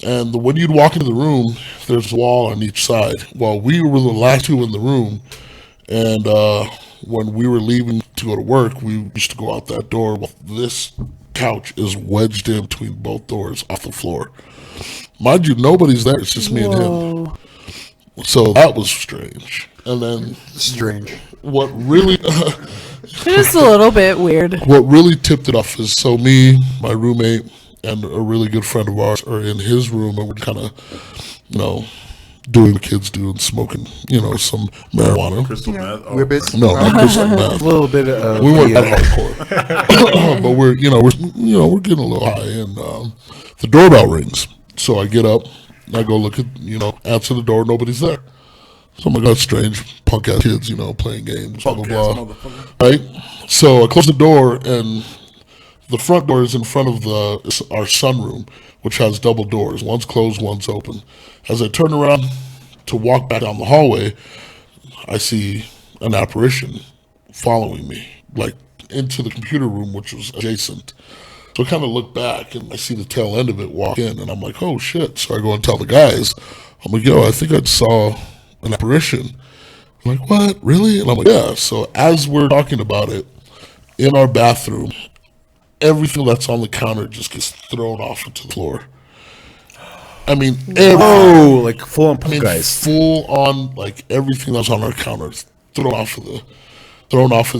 And when you'd walk into the room, there's a wall on each side. Well, we were the last two in the room, and when we were leaving to go to work, we used to go out that door. Well, this couch is wedged in between both doors off the floor. Mind you, nobody's there. It's just me and him. Whoa. So that was strange. And then Strange. what really Just a little bit weird. what really tipped it off is, so me, my roommate, and a really good friend of ours are in his room, and we're kind of, you know, doing what kids do and smoking, you know, some marijuana. Crystal meth. Oh, Whippets. No, not crystal meth. A little bit of We weren't that hardcore, but we're getting a little high, and the doorbell rings. So I get up, I go look at, answer the door, nobody's there. So I'm like, that's strange, punk ass kids, playing games, blah blah Punk-ass blah. motherfucker. Right? So I close the door, and the front door is in front of our sunroom, which has double doors. One's closed, one's open. As I turn around to walk back down the hallway, I see an apparition following me, like into the computer room, which was adjacent. So I kind of look back, and I see the tail end of it walk in, and I'm like, oh shit. So I go and tell the guys, I'm like, yo, I think I saw an apparition. I'm like, what, really? And I'm like, yeah. So as we're talking about it, in our bathroom, everything that's on the counter just gets thrown off into the floor. I mean, Oh, like full on I mean, guys. full on, like everything that's on our counters thrown off of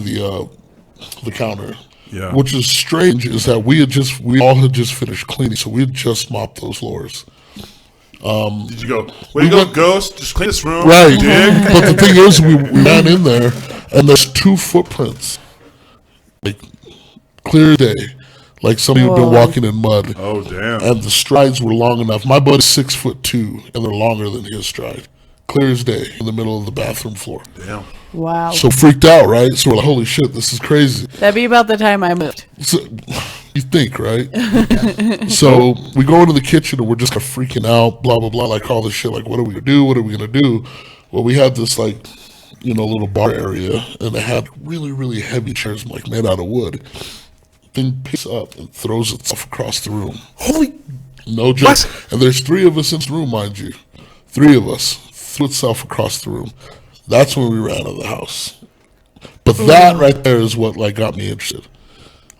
the counter. Yeah. Which is strange is that we all had just finished cleaning, so we had just mopped those floors. Did you go? Way to go, Ghost! Just clean this room, Right. dick. But the thing is, we ran in there, and there's 2 footprints, like clear as day, like somebody had been walking in mud. Oh damn! And the strides were long enough. My buddy's 6'2", and they're longer than his stride. Clear as day, in the middle of the bathroom floor. Damn. Wow. So freaked out, right? So we're like, holy shit, this is crazy. That'd be about the time I moved. So, you think, right? So we go into the kitchen and we're just kind of freaking out, blah, blah, blah, like all this shit. Like, what are we going to do? What are we going to do? Well, we had this, like, little bar area, and it had really, really heavy chairs, like, made out of wood. Thing picks up and throws itself across the room. Holy. No joke. And there's 3 of us in the room, mind you. 3 of us threw itself across the room. That's when we ran out of the house. But that right there is what like got me interested.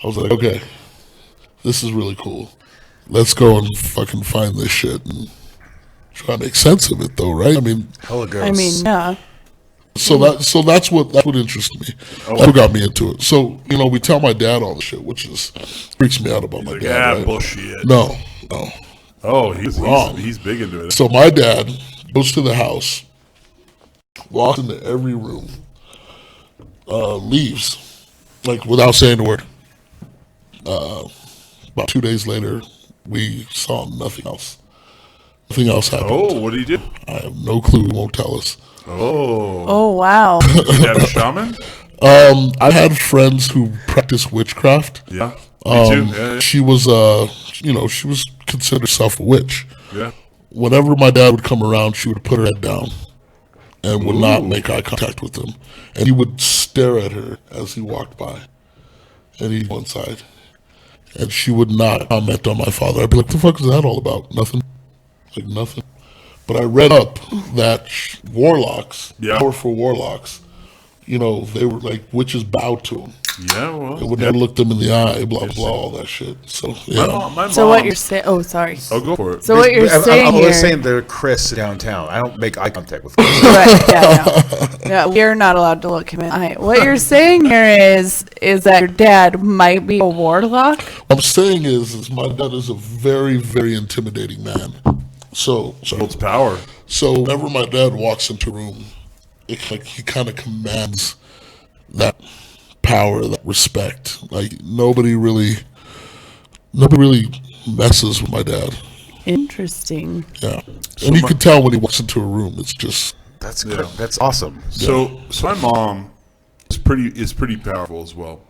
I was like, okay, this is really cool. Let's go and fucking find this shit and try to make sense of it, though, right? I mean, Hella girls. I mean, yeah. so that's what interested me. That's what got me into it. So we tell my dad all the shit, which freaks me out about my Like, dad. yeah, Right? bullshit. No. Oh, he's Wrong. he's big into it. So my dad goes to the house, walks into every room, leaves, like without saying a word. About 2 days later, we saw nothing else. Nothing else happened. Oh, what did he do? I have no clue. He won't tell us. Oh, Oh, wow. did you have a shaman? I had friends who practiced witchcraft. Yeah, me too. Yeah, She was, she was considered herself a witch. yeah. Whenever my dad would come around, she would put her head down and would not make eye contact with him. And he would stare at her as he walked by. And he'd go inside. And she would not comment on my father. I'd be like, the fuck is that all about? Nothing. Like, nothing. But I read up that warlocks, Yeah. powerful warlocks, they were like, witches bowed to them. Yeah, well. They would never look them in the eye, blah, blah, all that shit. So, yeah. My mom. So what you're saying? Oh, sorry. Oh, go for it. So what you're saying I'm here? always saying they're Chris downtown. I don't make eye contact with Chris. Right, yeah, we're not allowed to look him in the eye. What you're saying here is that your dad might be a warlock. What I'm saying is my dad is a very, very intimidating man. So Holds power. So whenever my dad walks into a room, it's like he kind of commands that power, that respect. Like nobody really messes with my dad. Interesting. Yeah, and you can tell when he walks into a room. It's just That's good. That's awesome. So my mom is pretty powerful as well.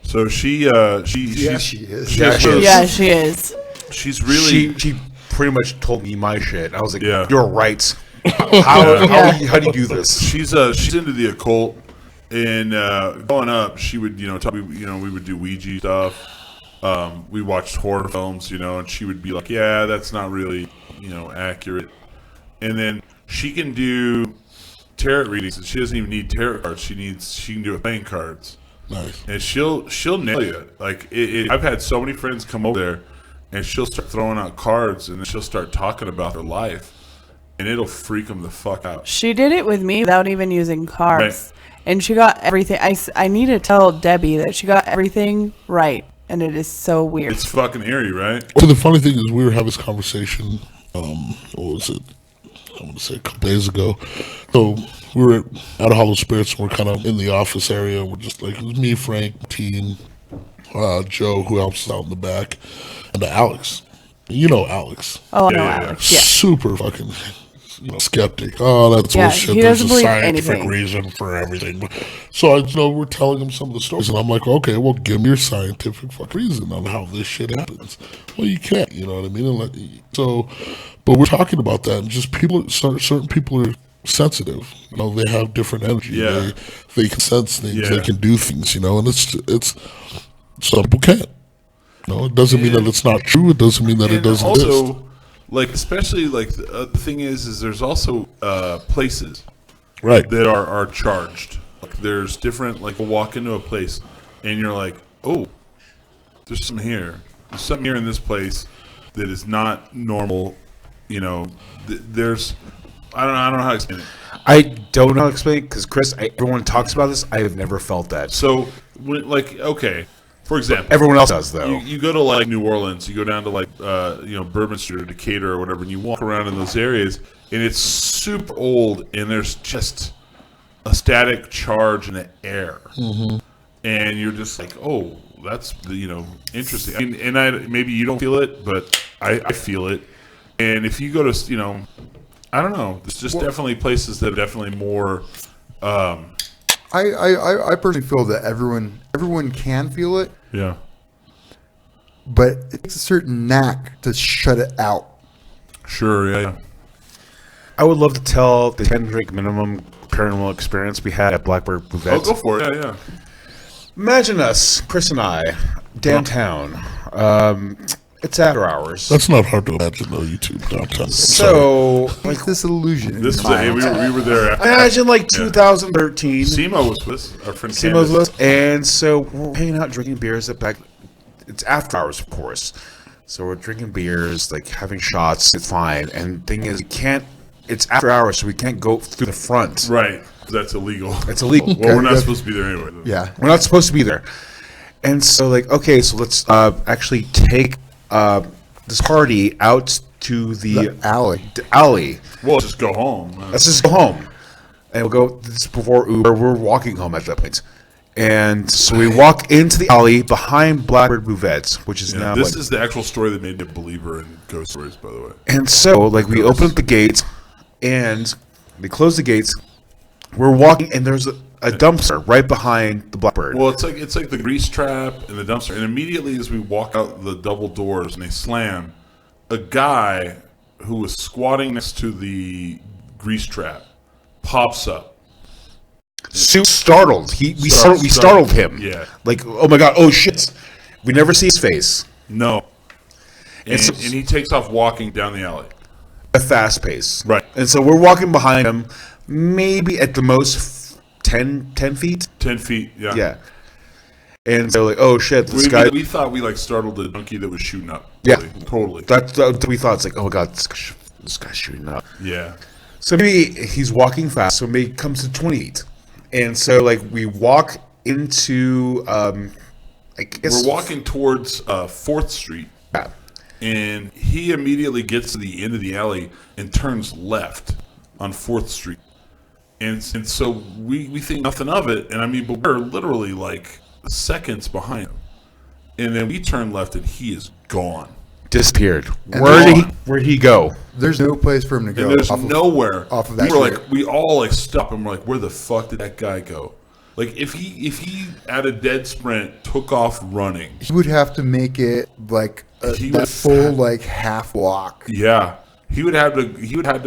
So she is. Yeah, She's she is. Yeah, she is. She's really. She pretty much told me my shit. I was like, Yeah. you're right. How do you do this? She's into the occult, and growing up, she would we would do Ouija stuff. We watched horror films, and she would be like, "Yeah, that's not really accurate." And then she can do tarot readings. She doesn't even need tarot cards. She can do it playing cards, nice. and she'll nail you. Like I've had so many friends come over there, and she'll start throwing out cards, and then she'll start talking about her life. And it'll freak them the fuck out. She did it with me without even using cards. Right. And she got everything. I need to tell Debbie that she got everything right. And it is so weird. It's fucking eerie, right? So the funny thing is, we were having this conversation. What was it? I'm gonna say a couple days ago. So we were at Hollow Spirits, and we're kind of in the office area. We're just like, it was me, Frank, Teen, Joe, who helps us out in the back, and Alex. Alex. Oh, no, Yeah. Alex. Yeah. Super fucking skeptic. Oh, that's Yeah, bullshit. he There's a doesn't believe scientific anything. reason for everything. So we're telling him some of the stories, and I'm like, okay, well, give me your scientific reason on how this shit happens. Well, you can't. You know what I mean? But we're talking about that, and just certain people are sensitive. They have different energy. Yeah. They can sense things. Yeah. They can do things. And it's some people can't. It doesn't mean that it's not true. It doesn't mean that it And doesn't also, exist. especially the thing is there's also places Right. that are charged. Like there's different. Like we'll walk into a place, and you're like, oh, there's something here. There's something here in this place that is not normal. there's I don't know how to explain it. I don't know how to explain it because Chris, everyone talks about this. I have never felt that. So okay, for example, Everyone else does though. you go to like New Orleans, you go down to like Bourbon Street or Decatur or whatever, and you walk around in those areas, and it's super old, and there's just a static charge in the air, and you're just like, oh, that's interesting. I mean, and maybe you don't feel it, but I feel it. And if you go to I don't know, there's just definitely places that are definitely more. I personally feel that everyone can feel it, Yeah. but it takes a certain knack to shut it out. Sure. Yeah. I would love to tell the 10-drink minimum paranormal experience we had at Blackbird Oh, Bouvet. go for it. Yeah. Imagine us, Chris and I, downtown. It's after hours. That's not hard to imagine, though. YouTube downtown. So, Like this illusion. in This is mind. we were there. imagine like 2013. Simo was with us, our friend Simo's Candace. with us, and so we're hanging out, drinking beers at back. It's after hours, of course. So we're drinking beers, like having shots. It's fine. And thing is, we can't. It's after hours, so we can't go through the front. Right. That's illegal. It's illegal. Well, we're not Okay. supposed to be there anyway. Yeah. We're not supposed to be there. And so, like, okay, so let's actually take this party out to the Alley. alley. Well, just go home. Let's just go home. And we'll go, this is before Uber, we're walking home at that point. And so we walk into the alley behind Blackbird Bouvet, which is now This like, is the actual story that made me a believer in ghost stories, by the way. and so, like, we open up the gates, and they close the gates. We're walking, and there's a dumpster right behind the Blackbird. Well, it's like the grease trap and the dumpster, and immediately as we walk out the double doors and they slam, a guy who was squatting next to the grease trap pops up. Startled. We Startled. startled him. Yeah. Like, oh my god, oh shit. We never see his face. No. And so- he takes off walking down the alley. A fast pace. Right. And so we're walking behind him, maybe at the most 10 feet. 10 feet. Yeah. Yeah. And so like, oh shit, this guy. We thought we like startled the donkey that was shooting up. Yeah. Totally. That's what we thought. It's like, oh god, this guy's shooting up. Yeah. So maybe he's walking fast, so maybe it comes to 20 feet. And so like we walk into, I guess. We're walking towards 4th Street. Yeah. And he immediately gets to the end of the alley and turns left on 4th Street. And so we think nothing of it. And I mean, but we're literally like seconds behind him. And then we turn left and he is gone. Disappeared. And Where'd he go? There's no place for him to go. And there's off of- nowhere. off of that we were street. like, we all like stop and we're like, where the fuck did that guy go? Like if he at a dead sprint took off running. He would have to make it like He that would- full like half walk. Yeah. He would have to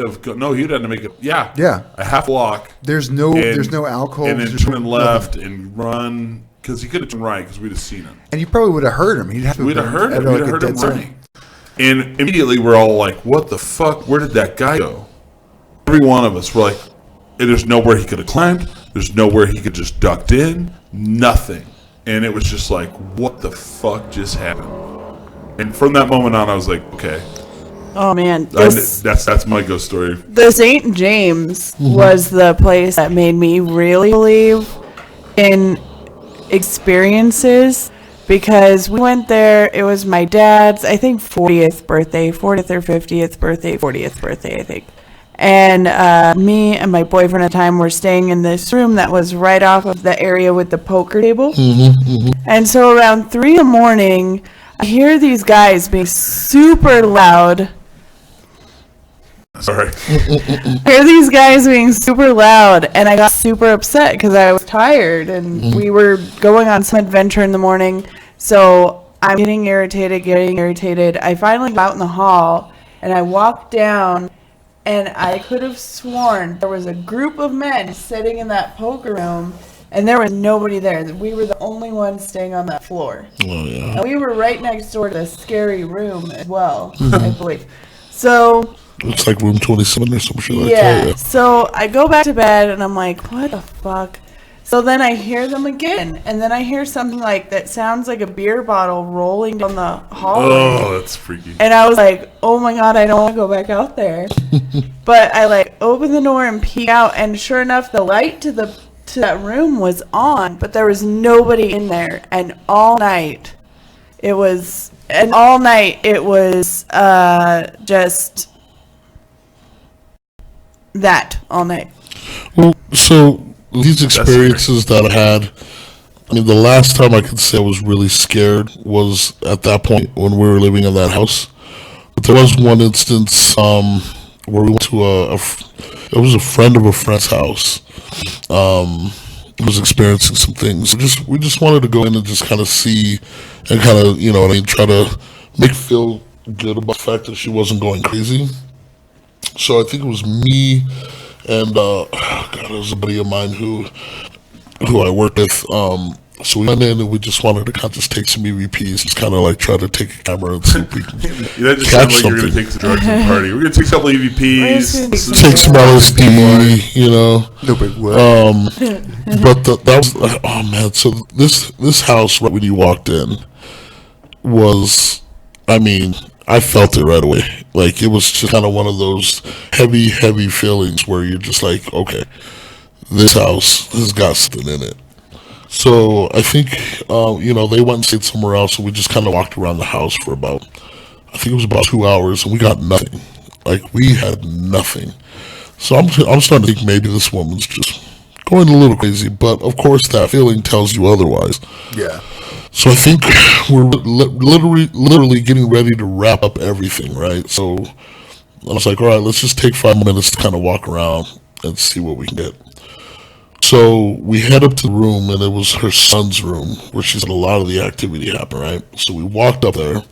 have go, no, he would have to make it a half walk. There's no And- alcohol. and then there's turn no- left and run because he could have turned right because we'd have seen him. And you probably would have heard him. He'd have to We'd have heard been him. at, We'd like, have a heard him dead center. running. And immediately we're all like, "What the fuck? Where did that guy go?" Every one of us were like, "There's nowhere he could have climbed. There's nowhere he could just ducked in. Nothing." And it was just like, "What the fuck just happened?" And from that moment on, I was like, "Okay, Oh man, that's my ghost story." the St. James was the place that made me really believe in experiences because we went there. It was my dad's, I think, 40th or 50th birthday, 40th birthday, I think. And me and my boyfriend at the time were staying in this room that was right off of the area with the poker table. And so around 3 in the morning, I hear these guys being super loud. Sorry. I hear these guys being super loud, and I got super upset because I was tired, and we were going on some adventure in the morning. So I'm getting irritated. I finally got out in the hall, and I walked down, and I could have sworn there was a group of men sitting in that poker room, and there was nobody there. We were the only ones staying on that floor. Oh, yeah. And we were right next door to the scary room as well, I believe. So It's like room 27 or some shit like yeah. that. So I go back to bed and I'm like, what the fuck? So then I hear them again, and then I hear something like that sounds like a beer bottle rolling down the hallway. Oh, that's freaky. And I was like, oh my God, I don't want to go back out there. But I like open the door and peek out, and sure enough, the light to that room was on, but there was nobody in there. And all night it was just that all night. Well, so these experiences that I had, I mean, the last time I could say I was really scared was at that point when we were living in that house. But there was one instance where we went to it was a friend of a friend's house. Who was experiencing some things. We just wanted to go in and just kind of see and kind of, you know what I mean, try to make her feel good about the fact that she wasn't going crazy. So I think it was me and God, it was a buddy of mine who I worked with. So we went in and we just wanted to kind of just take some EVPs, just kind of like try to take a camera and see if we can That just catch sounds like something. you're going to take some drugs at the party. We're going to take a couple of EVPs. Take some LSD, you know. No big whoop. But that was oh man. So this house right when you walked in was, I mean, I felt it right away. Like it was just kind of one of those heavy feelings where you're just like, okay, this house has got something in it. So I think they went and stayed somewhere else, and we just kind of walked around the house for about, I think it was about 2 hours, and we got nothing. Like we had nothing. So I'm starting to think maybe this woman's just going a little crazy, but of course that feeling tells you otherwise. Yeah. So I think we're literally getting ready to wrap up everything, right? So I was like, all right, let's just take 5 minutes to kind of walk around and see what we can get. So we head up to the room, and it was her son's room where she said a lot of the activity happened, right? So we walked up there,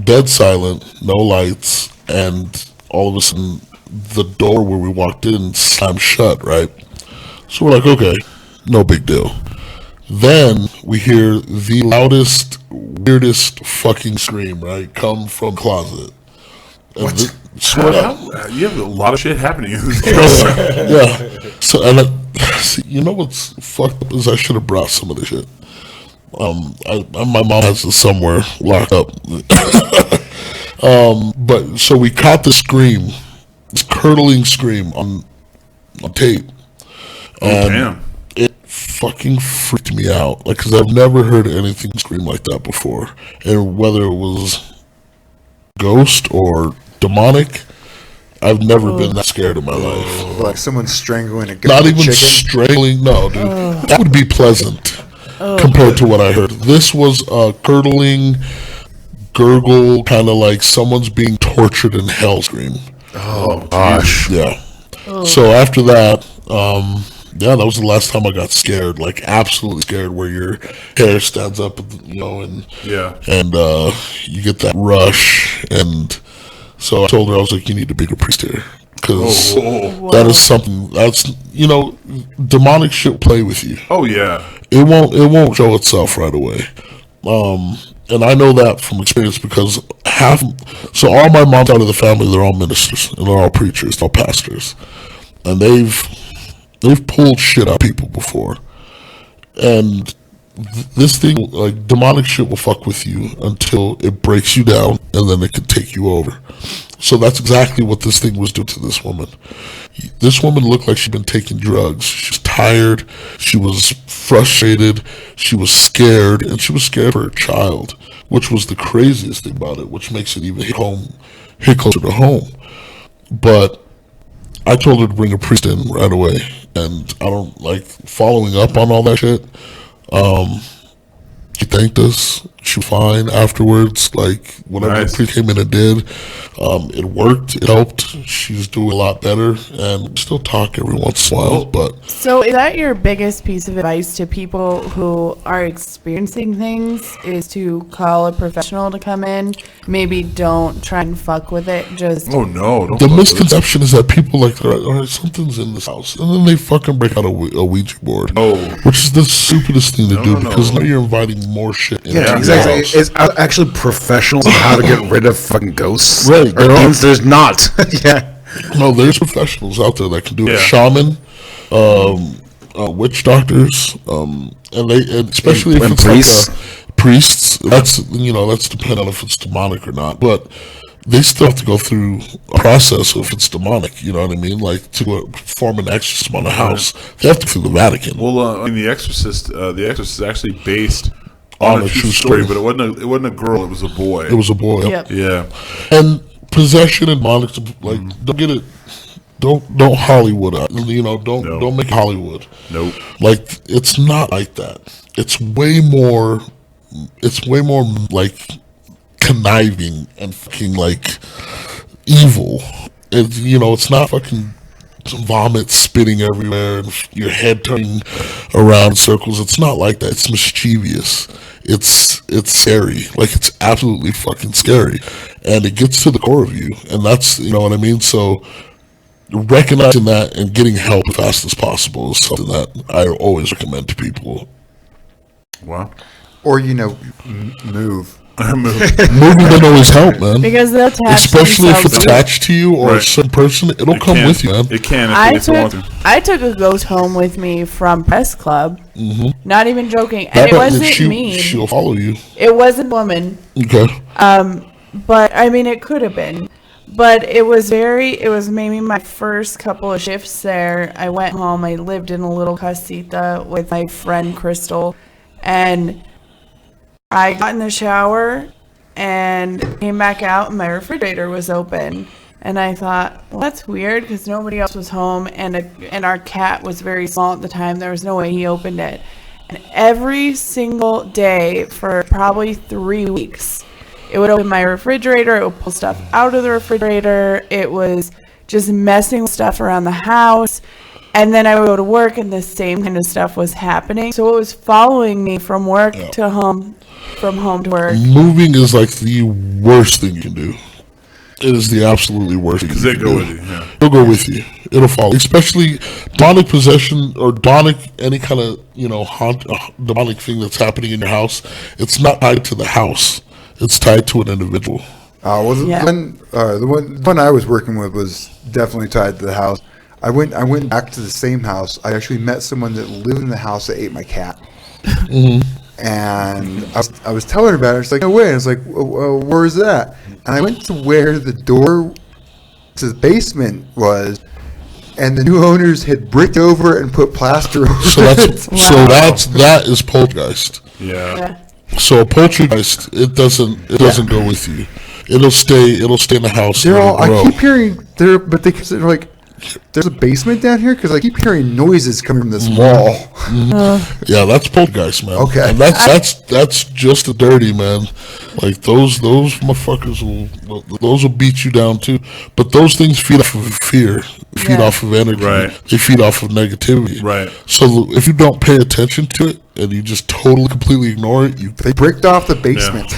dead silent, no lights, and all of a sudden the door where we walked in slammed shut, right? So we're like, okay, no big deal. Then we hear the loudest, weirdest fucking scream, right, come from the closet. And You have a lot of shit happening in this house. yeah. So, see, you know what's fucked up is I should have brought some of the shit. My mom has it somewhere locked up. But so we caught the scream, this curdling scream on tape. And Damn. it fucking freaked me out. Like, because I've never heard anything scream like that before. And whether it was ghost or demonic, I've never been that scared in my life. Like someone strangling a Not even chicken. strangling, no, dude. That would be pleasant compared to what I heard. This was a curdling, gurgle, kind of like someone's being tortured in hell scream. Oh gosh. Yeah. So after that, that was the last time I got scared, like absolutely scared, where your hair stands up, you know, and Yeah. and you get that rush. And so I told her, I was like, you need a bigger priest here, because that is something that's, you know, demonic shit play with you. Oh, yeah. It won't show itself right away. And I know that from experience, because so all my mom's side of the family, they're all ministers and they're all preachers, they're all pastors, and they've pulled shit out of people before. And this thing, like demonic shit, will fuck with you until it breaks you down, and then it can take you over. So that's exactly what this thing was doing to this woman. This woman looked like she'd been taking drugs. She was tired. She was frustrated. She was scared, and she was scared for her child, which was the craziest thing about it, which makes it even hit closer to home. But I told her to bring a priest in right away, and I don't like following up on all that shit. She thanked us. She was fine afterwards. Like, whatever Nice. the priest came in and did, it worked. It helped. She's doing a lot better, and we still talk every once in a while. But So is that your biggest piece of advice to people who are experiencing things, is to call a professional to come in? Maybe don't try and fuck with it. Just Oh, no. Don't the fuck with it. misconception is that people like, all right, something's in this house, and then they fucking break out a Ouija board. Oh. Which is the stupidest thing to do, no. because now you're inviting more shit into Yeah, your exactly. house. It's actually professionals on how to get rid of fucking ghosts. Right, Or there are. there's not. Yeah. No, there's professionals out there that can do it. Yeah. Shaman, witch doctors, and especially if And it's priests. like priests. That's that's dependent on if it's demonic or not, but they still have to go through a process if it's demonic. You know what I mean? Like to perform an exorcism on a house, they have to go through the Vatican. Well, The Exorcist is actually based on a true story, but it wasn't a girl; it was a boy. It was a boy. Yep. Yeah. And possession and demonic, like don't get it. Don't Hollywood it. Don't make Hollywood. Nope. Like it's not like that. It's way more like conniving and fucking like evil. It's not fucking vomit spitting everywhere and your head turning around in circles. It's not like that. It's mischievous. It's scary. Like it's absolutely fucking scary, and it gets to the core of you. And that's what I mean. So recognizing that and getting help as fast as possible is something that I always recommend to people. Wow. Or move. Moving doesn't always help, man. Because they'll attach Especially if it's themselves to it. attached to you or Right. some person, it'll It come can. with you, man. It can I if they want to. took a ghost home with me from Press Club. Mm-hmm. Not even joking, and it wasn't me. She'll follow you. It wasn't a woman, Okay. but I mean, it could have been. But it was maybe my first couple of shifts there. I went home. I lived in a little casita with my friend Crystal, and I got in the shower and came back out, and my refrigerator was open. And I thought, well, that's weird because nobody else was home, and our cat was very small at the time. There was no way he opened it. And every single day for probably 3 weeks, it would open my refrigerator. It would pull stuff out of the refrigerator. It was just messing with stuff around the house. And then I would go to work, and the same kind of stuff was happening. So it was following me from work to home, from home to work. Moving is like the worst thing you can do. It is the absolutely worst thing. Because they go with you. Yeah. It'll go with you. It'll follow. Especially demonic possession or any kind of demonic thing that's happening in your house. It's not tied to the house. It's tied to an individual. Well, Yeah. the one I was working with was definitely tied to the house. I went back to the same house. I actually met someone that lived in the house that ate my cat. And I was telling her about it. She's like, no way. I was like, where's that? And I went to where the door to the basement was, and the new owners had bricked over and put plaster over So that is poltergeist. Yeah. So a poltergeist, it doesn't go with you. It'll stay in the house. They're and all. it'll I grow. keep hearing they're like, there's a basement down here because I keep hearing noises coming from this wall. Yeah, that's poltergeist, man. Okay. And that's just the dirty, man. Like those motherfuckers will beat you down too. But those things feed off of fear, feed off of energy. Right. They feed off of negativity. Right. So if you don't pay attention to it and you just totally completely ignore it, They bricked off the basement.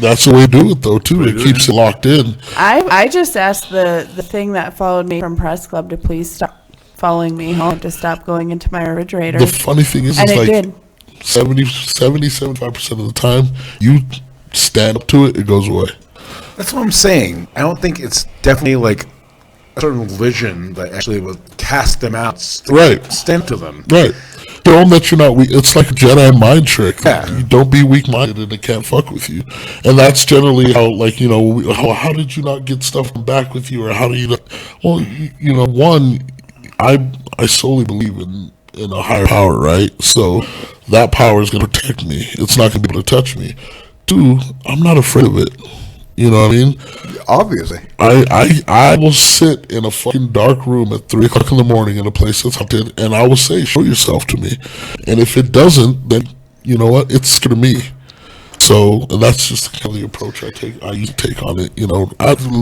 that's the way to do it though too. It do keeps it locked in. I just asked the thing that followed me from Press Club to please stop following me home, to stop going into my refrigerator. The funny thing is, And it's it like did. 75% of the time, you stand up to it, it goes away. That's what I'm saying. I don't think it's definitely like a certain religion that actually will cast them out. Right. Stand to them. Right. Show them that you're not weak. It's like a Jedi mind trick. Yeah. You don't be weak-minded and they can't fuck with you. And that's generally how, like, how did you not get stuff back with you? Or how do you not? Well, one, I solely believe in a higher power, right? So that power is going to protect me. It's not going to be able to touch me. Two, I'm not afraid of it. You know what I mean? Obviously. I will sit in a fucking dark room at 3 o'clock in the morning in a place that's haunted, and I will say, show yourself to me. And if it doesn't, then you know what? It's scared of me. So that's just kind of the approach I used to take on it.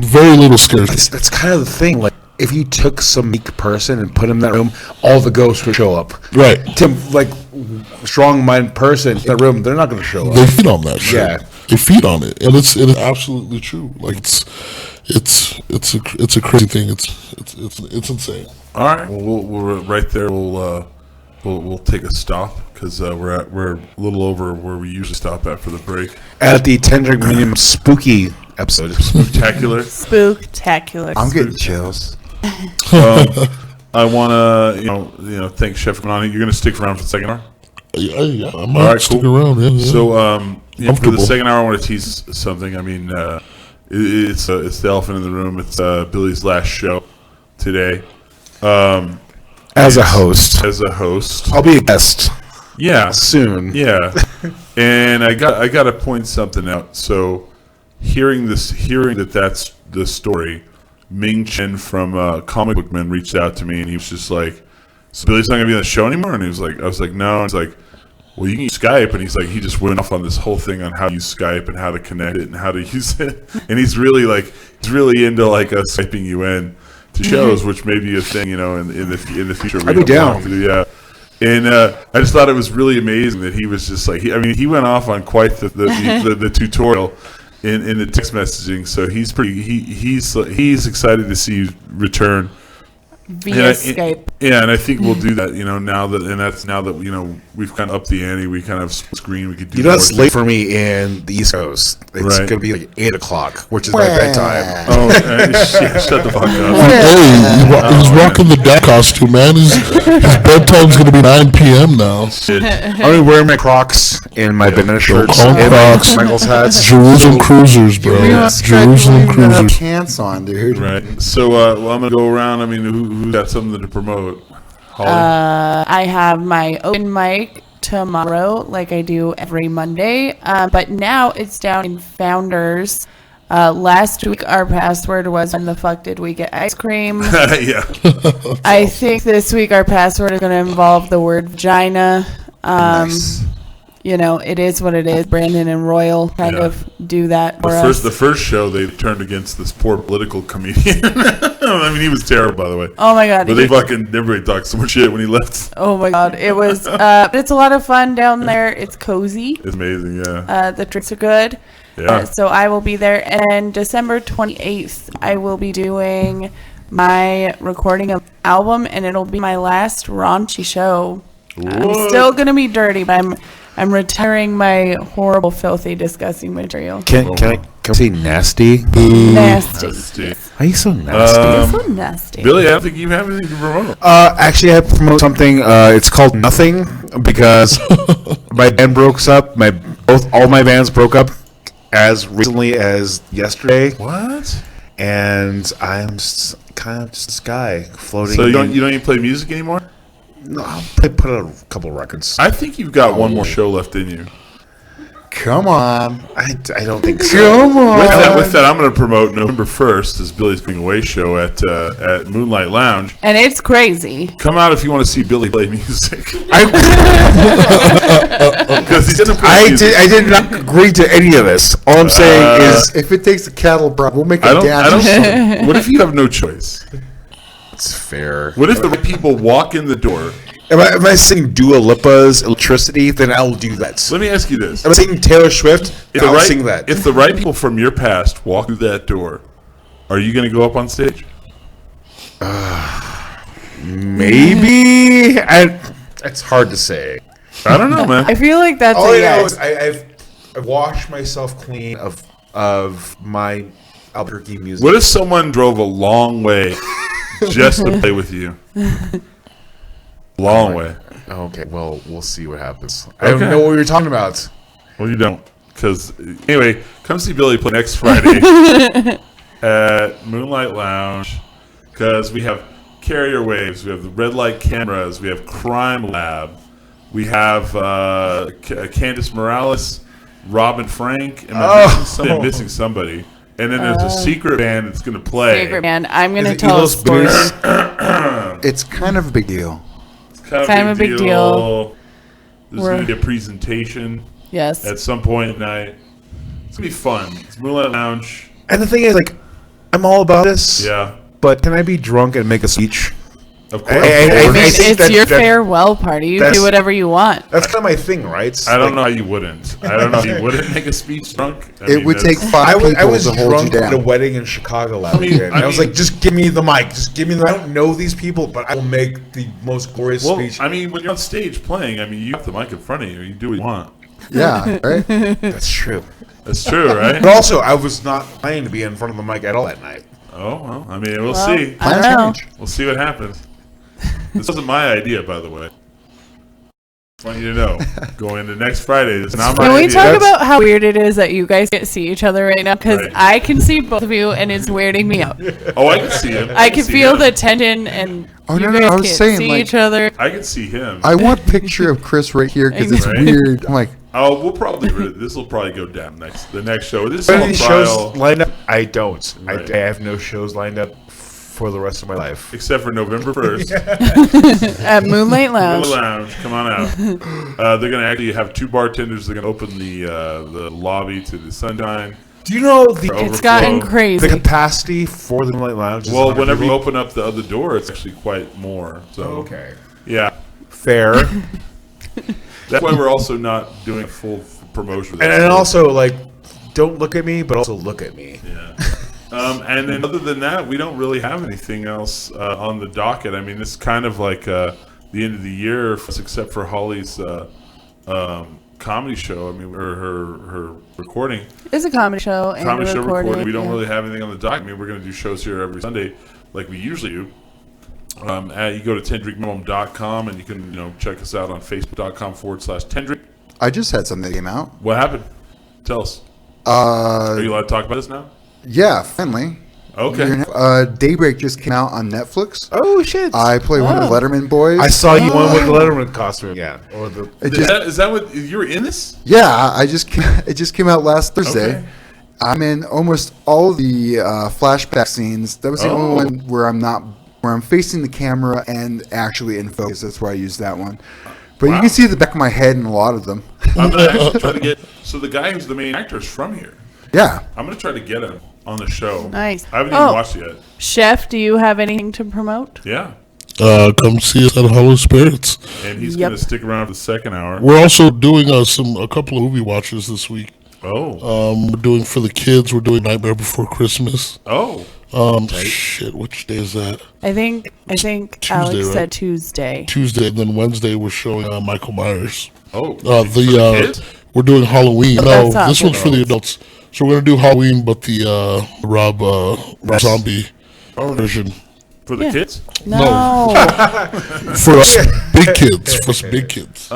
Very little scares me. That's kind of the thing. Like, if you took some meek person and put him in that room, all the ghosts would show up. Right. Strong-minded person in that room, they're not going to show They up. feed on that shit. Yeah. They feed on it, and it's absolutely true. Like it's a crazy thing. It's insane. All right. Well, we're right there. We'll take a stop because we're a little over where we usually stop at for the break. At the Tender Medium Spooky episode. Spectacular. Spooktacular. I'm getting chills. I want to, thank Chef for coming on. You're going to stick around for the second hour? Yeah, I All might right, stick cool. around. Yeah. So, for the Comfortable. second hour, I want to tease something. I mean, it's the elephant in the room. It's Billy's last show today. As a host, As a host, I'll be a guest yeah, soon. yeah. And I got to point something out. So, hearing that that's the story, Ming Chen from Comic Book Men reached out to me, and he was just like, "So Billy's not gonna be on the show anymore?" And he was like, "I was like, no." And he's like, "Well, you can use Skype," and he's like, he just went off on this whole thing on how to use Skype and how to connect it and how to use it, and he's really into like us Skyping you in to shows, which may be a thing, in the future. I'd be down. Yeah. And I just thought it was really amazing that he was just like, he went off on quite the tutorial in the text messaging. So he's excited to see you return. Via Skype. Yeah, and I think we'll do that. Now that we've kind of upped the ante. We kind of screen. We could do. That's more late for me in the East Coast. It's Right. gonna be like 8:00, which is my bedtime. Oh, shut the fuck up. Hey, he's rocking the dad costume, man. His bedtime's going to be 9 p.m. now. Shit. I'm gonna wear my Crocs and my banana shirts Crocs. and my Michael's hats. Jerusalem Cruisers, bro. Jerusalem Got Cruisers. pants on, dude. Right. So, I'm gonna go around. I mean, who's got something to promote? Holly? I have my open mic tomorrow, like I do every Monday. But now it's down in Founders. Last week our password was "When the fuck did we get ice cream?" Yeah. I think this week our password is going to involve the word vagina. Nice. It is what it is. Brandon and Royal kind Yeah. of do that for us. The first show they turned against this poor political comedian. I mean, he was terrible, by the way. Oh my god! But everybody talked so much shit when he left. Oh my god! It was. It's a lot of fun down there. It's cozy. It's amazing, yeah. The drinks are good. Yeah. So I will be there. And then December 28th, I will be doing my recording of album, and it'll be my last raunchy show. I'm What? still gonna be dirty, but I'm retiring my horrible, filthy, disgusting material. Can I say nasty? Nasty. Steve. Why are you so nasty? It's so nasty. Billy, I don't think you have anything to promote. Actually, I have to promote something. It's called Nothing because my band broke up. All my bands broke up as recently as yesterday, What? and I'm kind of just this guy floating. So you don't in- even play music anymore? No, I'll put out a couple records. I think you've got one more show left in you. Come on. I don't think so. Come on. With that, I'm going to promote November 1st is Billy's Going Away show at Moonlight Lounge. And it's crazy. Come out if you want to see Billy play music. I, Because he doesn't play music. I did not agree to any of this. All I'm saying is If it takes a cattle prod, we'll make I a don't. dance. What if you have no choice? it's fair. What if the right people walk in the door? If I sing Dua Lipa's Electricity, then I'll do that. Let me ask you this: If I sing Taylor Swift, if I'll sing that. if the right people from your past walk through that door, are you going to go up on stage? Maybe. It's hard to say. I don't know, man. I feel like that's All a I know yes. is I've washed myself clean of my Albuquerque music. What if someone drove a long way just to play with you? Long way. Okay, well, we'll see what happens. I don't Okay. know what you're talking about. Well, you don't. Because, anyway, come see Billy play next Friday at Moonlight Lounge. Because we have Carrier Waves, we have the Red Light Cameras, we have Crime Lab, we have Candice Morales, Robin Frank, and I'm missing somebody. And then there's a secret band that's going to play. Favorite band. I'm going to it tell a Eagles story. Blues? It's kind of a big deal. Kind of a big deal. There's going to be a presentation Yes. at some point at night. It's going to be fun. It's Moonlight Lounge. And the thing is, like, I'm all about this. Yeah. But can I be drunk and make a speech? Of course. I I mean, think it's that- your that- farewell party. You that's- do whatever you want. That's kind of my thing, right? I don't know how you wouldn't. I don't know if you wouldn't make a speech drunk. I It mean, would take that's- 5 I people was to hold you drunk at a down. wedding in Chicago last mean- weekend. I I was mean- like, just give me the mic. Just give me the I don't know these people, but I will make the most glorious Well, speech. I mean, when you're on stage playing, I mean, you have the mic in front of you. You do what you want. Yeah, right? That's true. That's true, right? But also, I was not planning to be in front of the mic at all that night. Oh, well, I mean, we'll see. I don't Plans know. change. We'll see what happens. This wasn't my idea, by the way. I want you to know. Going into next Friday, it's not my Can we idea. talk about how weird it is that you guys can't see each other right now? Because Right. I can see both of you, and it's weirding me out. Oh, I can see him. I can see feel him. the tension, and Oh, you no, no, guys I was can't saying, see like- each other. I can see him. I want a picture of Chris right here because it's Right. weird. I'm like, Oh, we'll probably this will probably go down the next show. This is Any all these trial, shows lined up? I don't. Right. I have no shows lined up for the rest of my life. except for November 1st. At Moonlight Lounge. Little Lounge, come on out. They're going to actually have 2 bartenders. They're going to open the lobby to the Sunshine. Do you know the It's gotten Overflow. crazy. the capacity for the Moonlight Lounge? is Well, 100 whenever you people? open up the other door, it's actually quite more. So Okay. yeah, Fair. that's why we're also not doing full promotion. of and that. also, like, don't look at me, but also look at me. Yeah. And then other than that, we don't really have anything else on the docket. I mean, it's kind of like the end of the year, for us, except for Holly's comedy show. I mean, or her recording. It's a comedy show and Comedy a show recording. We don't yeah. really have anything on the docket. I mean, we're going to do shows here every Sunday like we usually do. You go to tendrickminimum.com and you can check us out on facebook.com/Tendrick. I just had something that came out. What happened? Tell us. Are Uh, you allowed to talk about this now? yeah, finally. Okay. Daybreak just came out on Netflix. Oh, shit. I play one of the Letterman boys. I saw you one with the Letterman costume. Yeah. Or the. It Is just, that what you were in this? yeah, it just came out last Thursday. Okay. I'm in almost all the flashback scenes. That was the only one where I'm facing the camera and actually in focus. That's why I used that one. But you Wow. can see the back of my head in a lot of them. I'm gonna actually try to get. So the guy who's the main actor is from here. Yeah. I'm gonna try to get him on the show. Nice. I haven't even Oh. watched it yet. Chef, do you have anything to promote? Yeah, Come see us at Hollow Spirits. and he's Yep. gonna stick around for the second hour. We're also doing a couple of movie watches this week. Oh, We're doing for the kids. We're doing Nightmare Before Christmas. oh, Shit, which day is that? I think Tuesday, Alex right? said Tuesday. Tuesday, and then Wednesday we're showing Michael Myers. oh. The we're doing Halloween. No, That's this one's for the adults. So we're gonna do Halloween, but the Rob Zombie version for the Yeah. kids. No. for us big kids. For us big kids.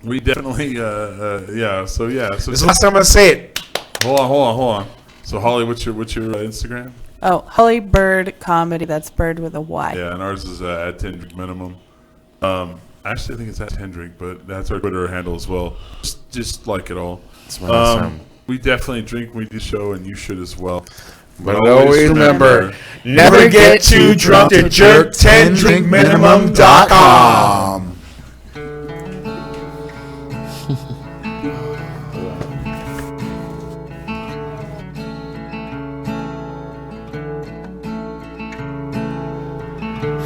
We definitely, yeah. So yeah. So This is the last time I say it. hold on. So Holly, what's your Instagram? Oh, Holly Bird Comedy. That's Bird with a Y. Yeah, and ours is at Tendrick Minimum. Actually, I think it's at Tendrick, but that's our Twitter handle as well. Just like it all. We definitely drink when we do the show, and you should as well. But always remember, never get too drunk to jerk. 10drinkminimum.com.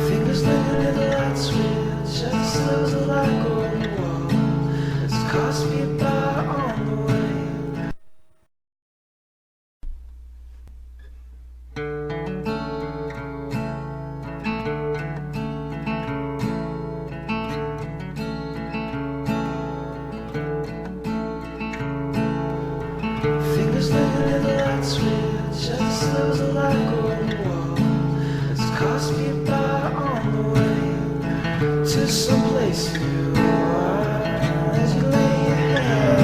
Fingers living in the light switch, just slows a light going wall. It's cost me a bar on the way. Fingers living in the light switch, just slows a light going wall. It's cost me a bar on the way to someplace you are as you lay your head.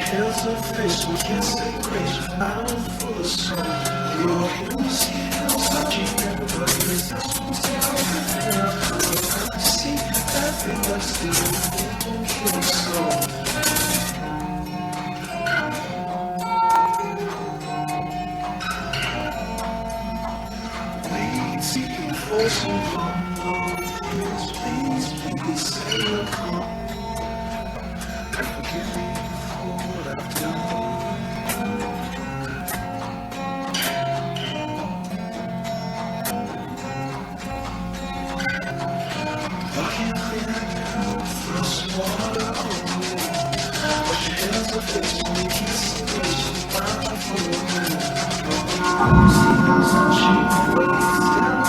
Hills of face will kiss the grace, I'm full of soul. Your hills, touching everybody's see that thing that's the kill soul. Seeking for some fun, please, please say you'll come and forgive me for what I've done. Walking clean out, throw some water on me. Wash your hands of face when you kiss the face, I'm full of you. See how sunshine waves down.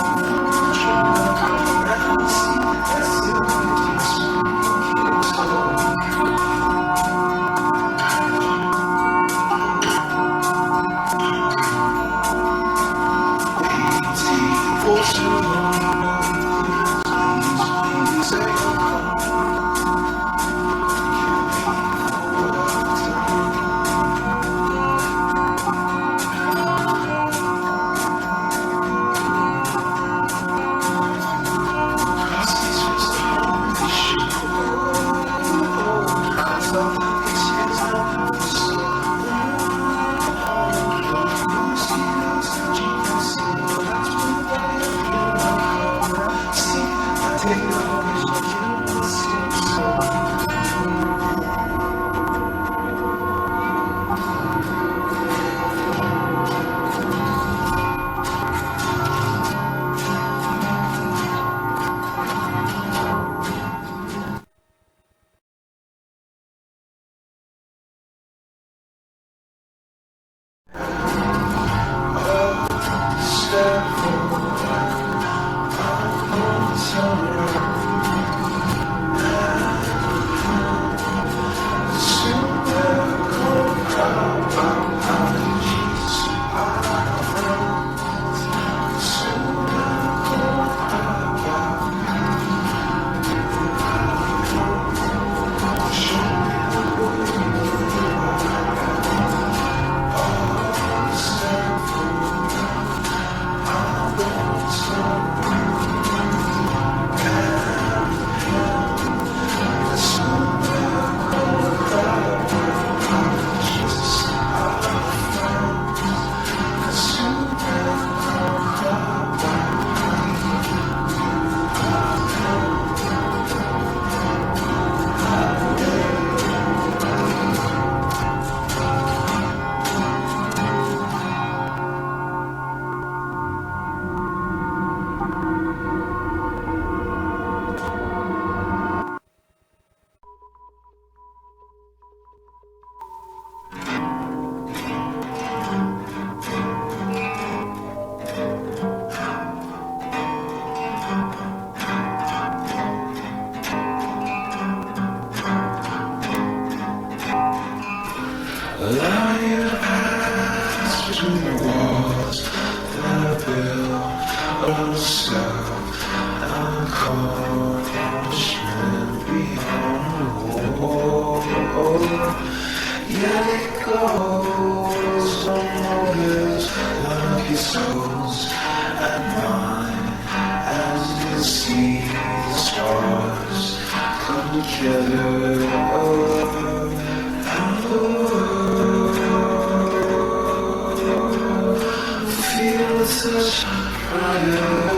Allow you to pass between the walls that I built on myself. I'm caught punishment beyond the wall. Yet it goes unnoticed, lucky souls at mine as you see the stars come together. Feel such fire.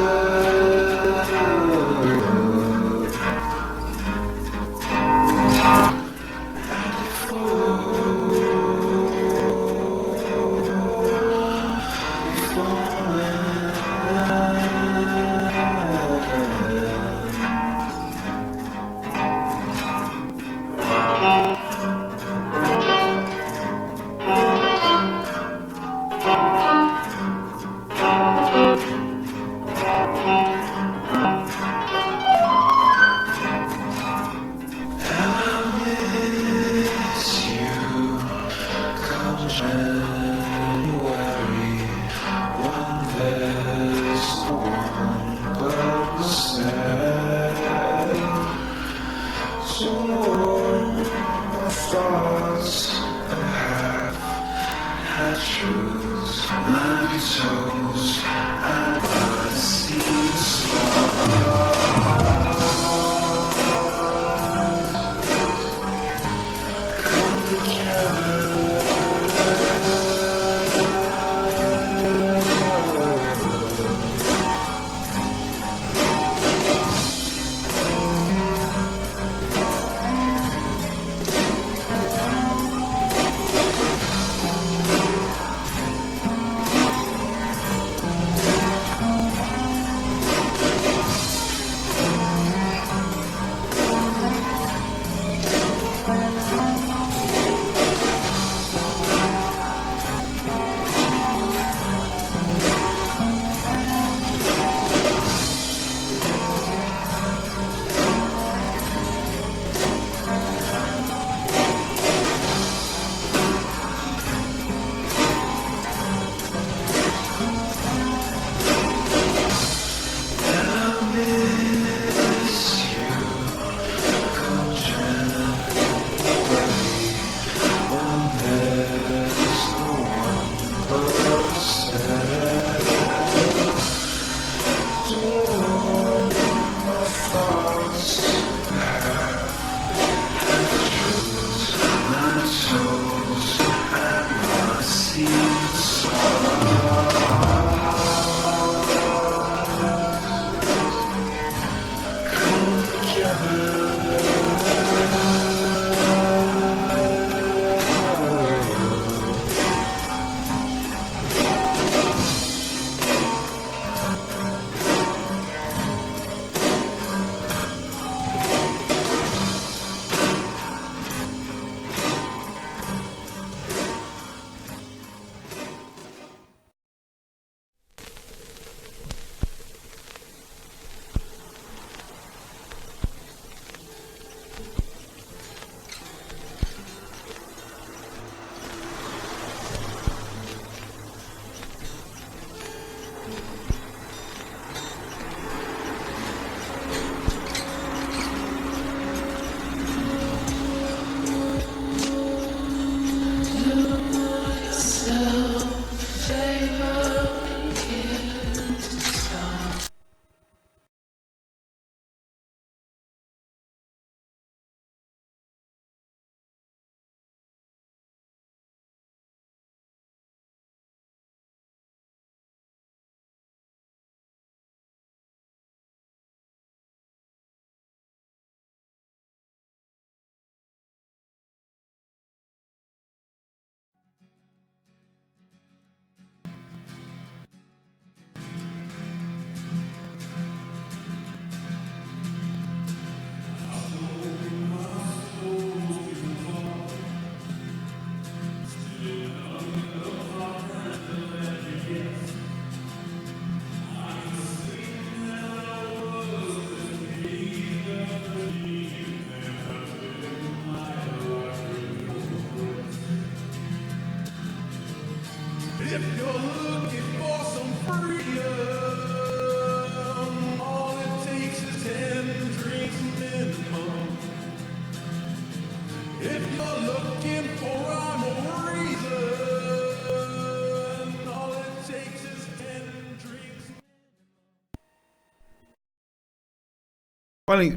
funny.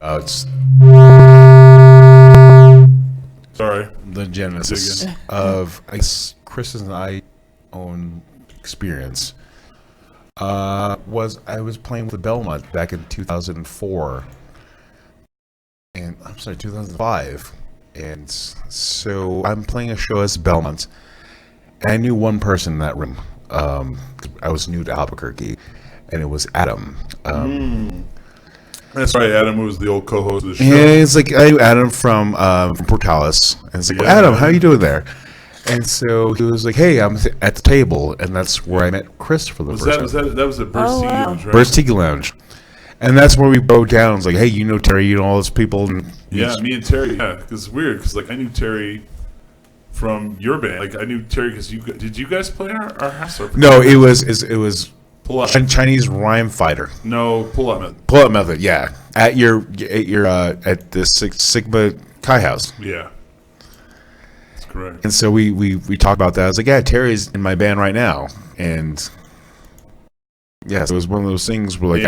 It's Sorry. the genesis of I guess Chris and I own experience. Was I was playing with the Belmont back in 2004, and I'm sorry, 2005, and so I'm playing a show as Belmont, and I knew one person in that room. I was new to Albuquerque, and it was Adam. That's right. Adam was the old co-host of the show. Yeah, it's like I knew Adam from Portales, and it's like, Yeah. Adam, how you doing there? And so he was like, hey, I'm at the table, and that's where I met Chris for the Was first time. that was at Burst Oh, Tiki wow. Lounge, right? Burst Tiki Lounge. And that's where we broke down. It's like, hey, you know Terry, you know all those people. And Yeah, me and Terry. Yeah, because it's weird. Because like I knew Terry from your band. Like I knew Terry because did you guys play our house? Or No, it was pull up. Chinese rhyme fighter. No, pull up. Pull up method, yeah. At your at the Sigma Chi house. Yeah, that's correct. And so we talked about that. I was like, yeah, Terry's in my band right now. And yeah, so it was one of those things where like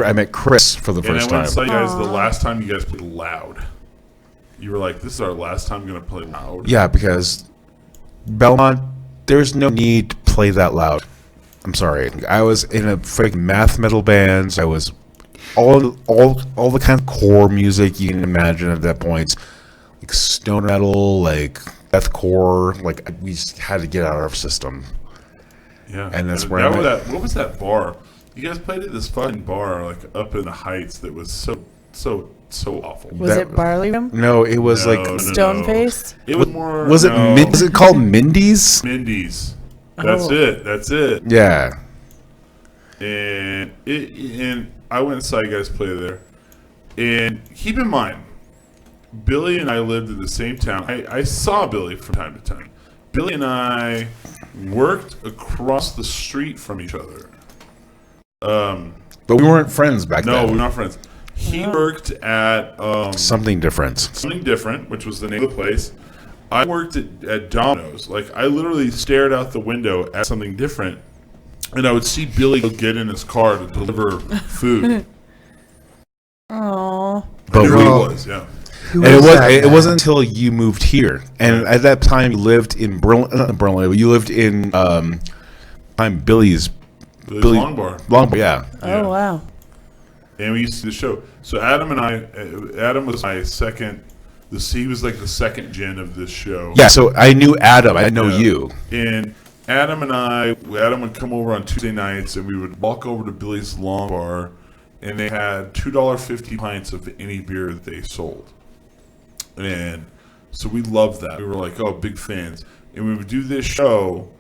I met Chris for the And I first went and saw time. you guys the last time you guys played loud. You were like, "This is our last time going to play loud." Yeah, because Belmont, there's no need to play that loud. I'm sorry. I was in a freaking math metal band. I was all the kind of core music you can imagine at that point, like stone metal, like deathcore. Like we just had to get out of our system. Yeah, And that's where I met- what was that bar? You guys played at this fucking bar like up in the heights that was so awful. Was That- it Barley Room? No, it was No, like no, Stone Face? It was more. was it no, was it called Mindy's? Mindy's? That's Oh. it. That's it. Yeah. And I went and saw you guys play there. And keep in mind, Billy and I lived in the same town. I saw Billy from time to time. Billy and I worked across the street from each other. But we weren't friends back No, then. we're not friends. He worked at Something different. Something Different, which was the name of the place. I worked at Domino's. Like, I literally stared out the window at Something Different, and I would see Billy go get in his car to deliver food. Oh. But It really Oh. was, yeah. Who And was that it guy? wasn't until you moved here, and at that time you lived in Berlin. Not Berlin, but you lived in Billy's Billy's Long Bar. Yeah. Yeah. Oh, wow. And we used to see the show. So Adam and I, Adam was my second. He was like the second gen of this show. Yeah. So I knew Adam. I know Yeah. you. And Adam would come over on Tuesday nights, and we would walk over to Billy's Long Bar, and they had $2.50 pints of any beer that they sold. And so we loved that. We were like, oh, big fans. And we would do this show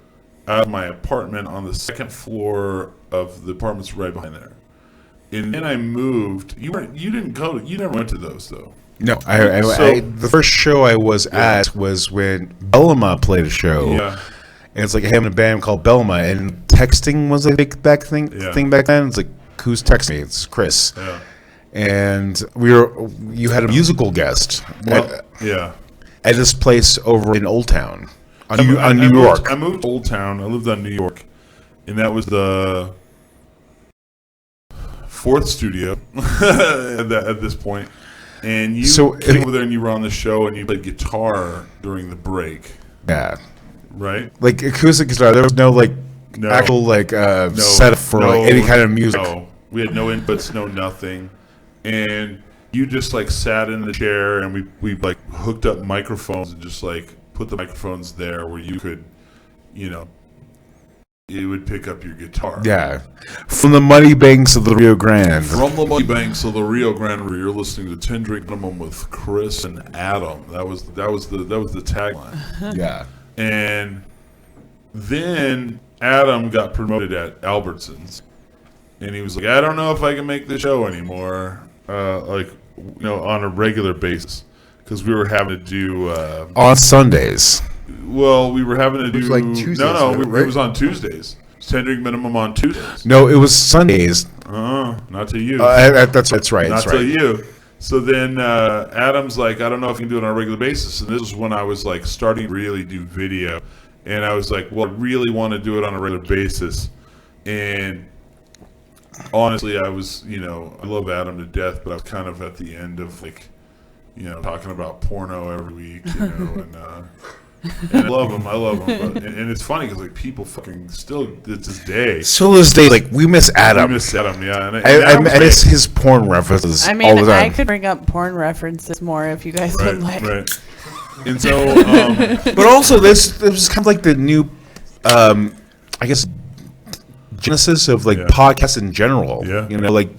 out of my apartment on the second floor of the apartments right behind there. And then I moved. You never went to those though. No, So- the first show I was at was when Belma played a show. Yeah. And it's like having a band called Belma, and texting was a big Yeah. thing back then. It's like, who's texting me? It's Chris. Yeah. And you had a musical guest Well, yeah. at this place over in Old Town on I New York. I moved to Old Town. I lived on New York, and that was the fourth studio at this point. And you So, came over there and you were on the show and you played guitar during the break, Yeah. right? Like acoustic guitar. There was no like No. actual like No, setup for like any kind of music. No, we had no inputs, no nothing, and you just like sat in the chair and we like hooked up microphones and just like put the microphones there where you could, it would pick up your guitar. Yeah. From the muddy banks of the Rio Grande. From the muddy banks of the Rio Grande River, you're listening to 10 Drink Minimum with Chris and Adam. That was the tagline. Yeah. And then Adam got promoted at Albertsons, and he was like, "I don't know if I can make the show anymore, on a regular basis, because we were having to do." On Sundays. Well, we were having to do. was like Tuesdays, No, right? it was on Tuesdays. It's 10 Drink Minimum on Tuesdays. No, it was Sundays. Not to you. That's right. Not That's right. to you. So then Adam's like, I don't know if I can do it on a regular basis. And this is when I was like starting to really do video. And I was like, well, I really want to do it on a regular basis. And honestly, I was, I love Adam to death, but I was kind of at the end of like, talking about porno every week, and I love him. But, and it's funny because like people fucking still to this day. So this day, like we miss Adam. We miss Adam, yeah. And I miss his porn references I all mean, the time. I could bring up porn references more if you guys would like. Right. And so, But also, this was kind of like the new, I guess, genesis of like podcasts in general. Yeah. Like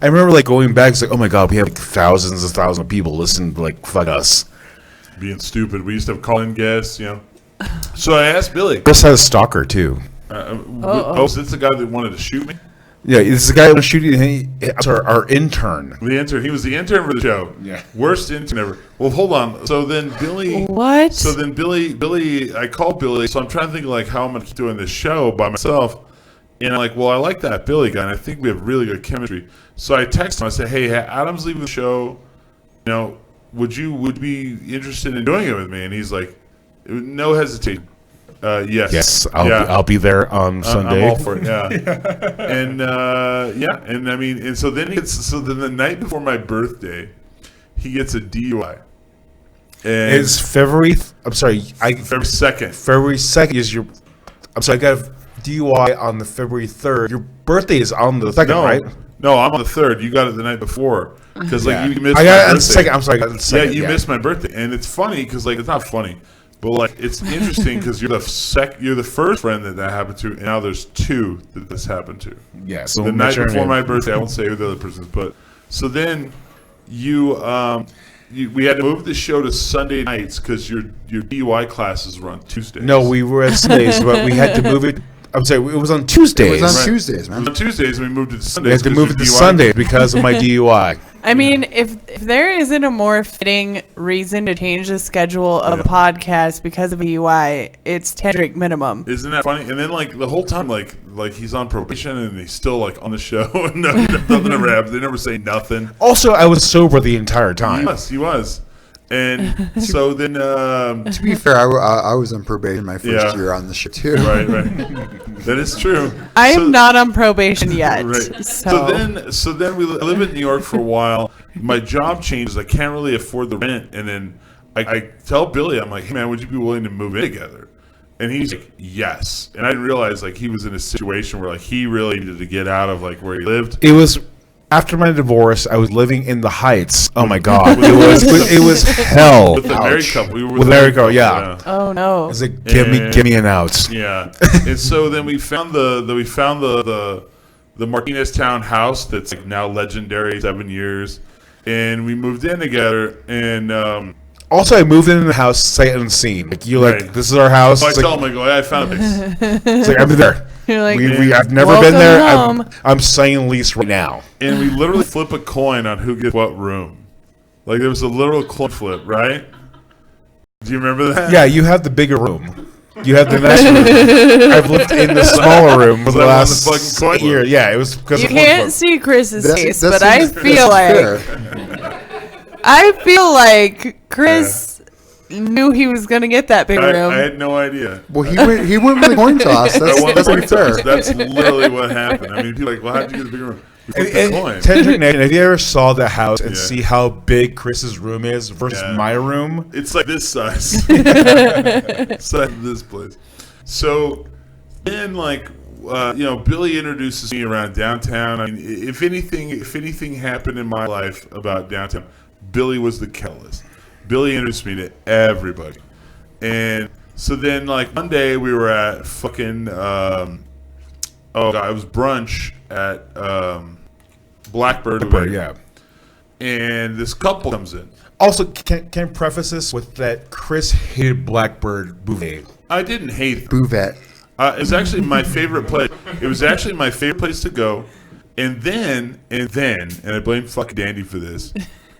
I remember like going back, it's like, oh my god, we have like thousands and thousands of people listening to like fuck us. being stupid, we used to have call-in guests, So I asked Billy. Chris had a stalker too. Is this the guy that wanted to shoot me? Yeah, this is the guy who was shooting. Our intern. The intern. He was the intern for the show. Yeah. Worst intern ever. Well, hold on. So then Billy. What? So then Billy. I called Billy. So I'm trying to think like how I'm gonna keep doing this show by myself. And I'm like, well, I like that Billy guy, and I think we have really good chemistry. So I text him. I said, hey, Adam's leaving the show. Would you be interested in doing it with me? And he's like, no hesitation. Yes. Yes, I'll be there on Sunday. I'm all for it. Yeah. And and I mean, and so then then the night before my birthday, he gets a DUI. And It's February. I'm sorry. February 2nd. February 2nd is your. I'm sorry. I got a DUI on the February 3rd. Your birthday is on the 2nd, right? No, I'm on the 3rd. You got it the night before because you missed. I got my it on the birthday. second. I'm sorry. I got it on the second, you missed my birthday, and it's funny because like it's not funny, but like it's interesting because you're the first friend that happened to, and now there's two that this happened to. Yeah. So The night before my birthday, I won't say who the other person is, but so then we had to move the show to Sunday nights because your DUI classes were on Tuesdays. No, we were at Sundays, but we had to move it. I'm sorry. It was on Tuesdays. It was on Tuesdays, man. On Tuesdays, we moved it to We Sundays. had to move it to Sunday because of my DUI. I mean, if there isn't a more fitting reason to change the schedule of a podcast because of a UI, it's 10 drink minimum. Isn't that funny? And then like the whole time, like he's on probation and he's still like on the show. And nothing ever happens. They never say nothing. Also, I was sober the entire time. He was. And so then, To be fair, I was on probation my first year on the show too. right, that is true. I am not on probation yet. Right. So So then I live in New York for a while. My job changes. I can't really afford the rent. And then I tell Billy, I'm like, hey man, would you be willing to move in together? And he's like, yes. And I didn't realize like he was in a situation where like he really needed to get out of like where he lived. It was after my divorce. I was living in the Heights. Oh my god, it was hell. With the married couple. We were With married couple, yeah. oh no. I was like, give me an out. Yeah. And so then we found the Martinez Town house that's like now legendary, 7 years. And we moved in together, and Also, I moved into the house sight unseen. Like you, Right. like this is our house. so I It's tell like, him, I go, I found this. it's like I'm there. You're like, I've never "Welcome been there. home." I'm signing lease right now. And we literally flip a coin on who gets what room. Like there was a literal coin flip, right? Do you remember that? Yeah, you have the bigger room. You have the nice room. I've lived in the smaller room for the that one last the fucking coin year. flip? Yeah, it was because You of coin can't flip. see Chris's face, That but I seems- feel that's like I feel like Chris knew he was gonna get that big room. I had no idea. Well, he went with the coin toss. I won the That's coin pretty fair. toss. That's literally what happened. I mean, people are like, well, how'd you get a bigger room? We flipped the coin. Tendrick Nation, have you ever saw the house and Yeah. see how big Chris's room is versus Yeah. my room? It's like this size. Size of this place. So then, like, Billy introduces me around downtown. I mean, if anything happened in my life about downtown, Billy was the catalyst. Billy introduced me to everybody. And so then, like, one day we were at fucking, it was brunch at Blackbird. Yeah. And this couple comes in. Also, can I preface this with that Chris hated Blackbird Bouvet. I didn't hate it. Bouvet. It was actually my favorite place. It was actually my favorite place to go. And then, and I blame fucking Dandy for this,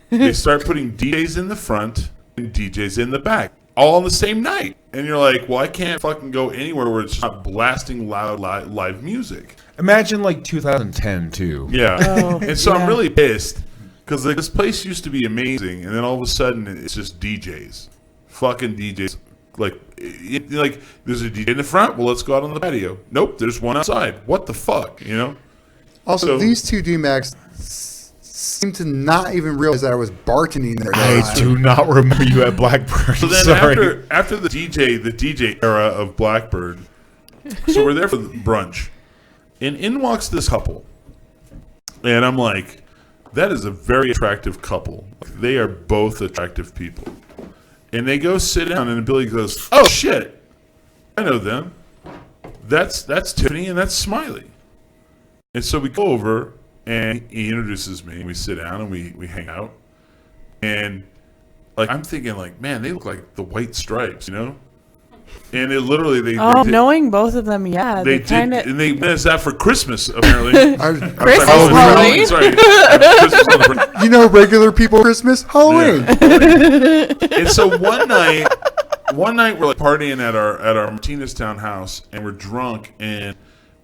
they start putting DJs in the front and DJs in the back, all on the same night. And you're like, well, I can't fucking go anywhere where it's not blasting loud live music. Imagine like 2010 too. Yeah. Oh, And so yeah. I'm really pissed because like, this place used to be amazing, and then all of a sudden it's just DJs, fucking DJs. Like there's a DJ in the front. Well, let's go out on the patio. Nope, there's one outside. What the fuck, you know? Also, So- these two D-Macs seem to not even realize that I was bartending there. I do not remember you at Blackbird. So then Sorry. after the DJ era of Blackbird, so we're there for the brunch, and in walks this couple, and I'm like, that is a very attractive couple. They are both attractive people, and they go sit down, and Billy goes, "Oh shit, I know them. That's Tiffany and that's Smiley." And so we go over, and he introduces me, and we sit down, and we hang out, and like I'm thinking, like, man, they look like the White Stripes, you know? And it literally they Oh, did, knowing both of them, yeah, they they kind did, of. and they did that for Christmas apparently. Christmas, Halloween. Halloween. Sorry, Christmas on the You know, regular people Christmas, Halloween. And so one night we're like partying at our Martinez Town house, and we're drunk, and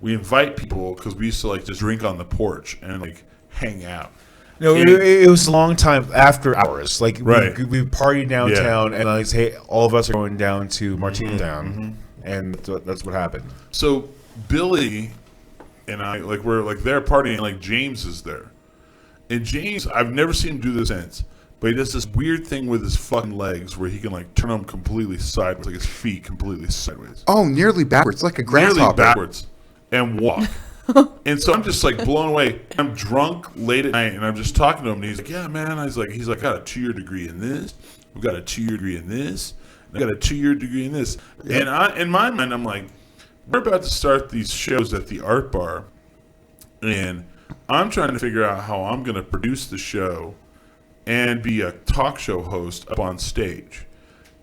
we invite people because we used to like just drink on the porch and like hang out. No, And- it was a long time after hours. Like Right. we partied downtown, and I say, hey, all of us are going down to Martinez Town, and that's what happened. So Billy and I we're like there partying, and like James is there, and James, I've never seen him do this since, but he does this weird thing with his fucking legs where he can like turn them completely sideways, like his feet completely sideways, Oh, nearly backwards, like a nearly grasshopper. backwards, and walk. And so I'm just like blown away. I'm drunk late at night, and I'm just talking to him, and he's like, "Yeah, man." He's like, "Got a 2-year degree in this. We've got a 2-year degree in this. I got a 2-year degree in this." And in my mind, I'm like, we're about to start these shows at the Art Bar, and I'm trying to figure out how I'm going to produce the show and be a talk show host up on stage.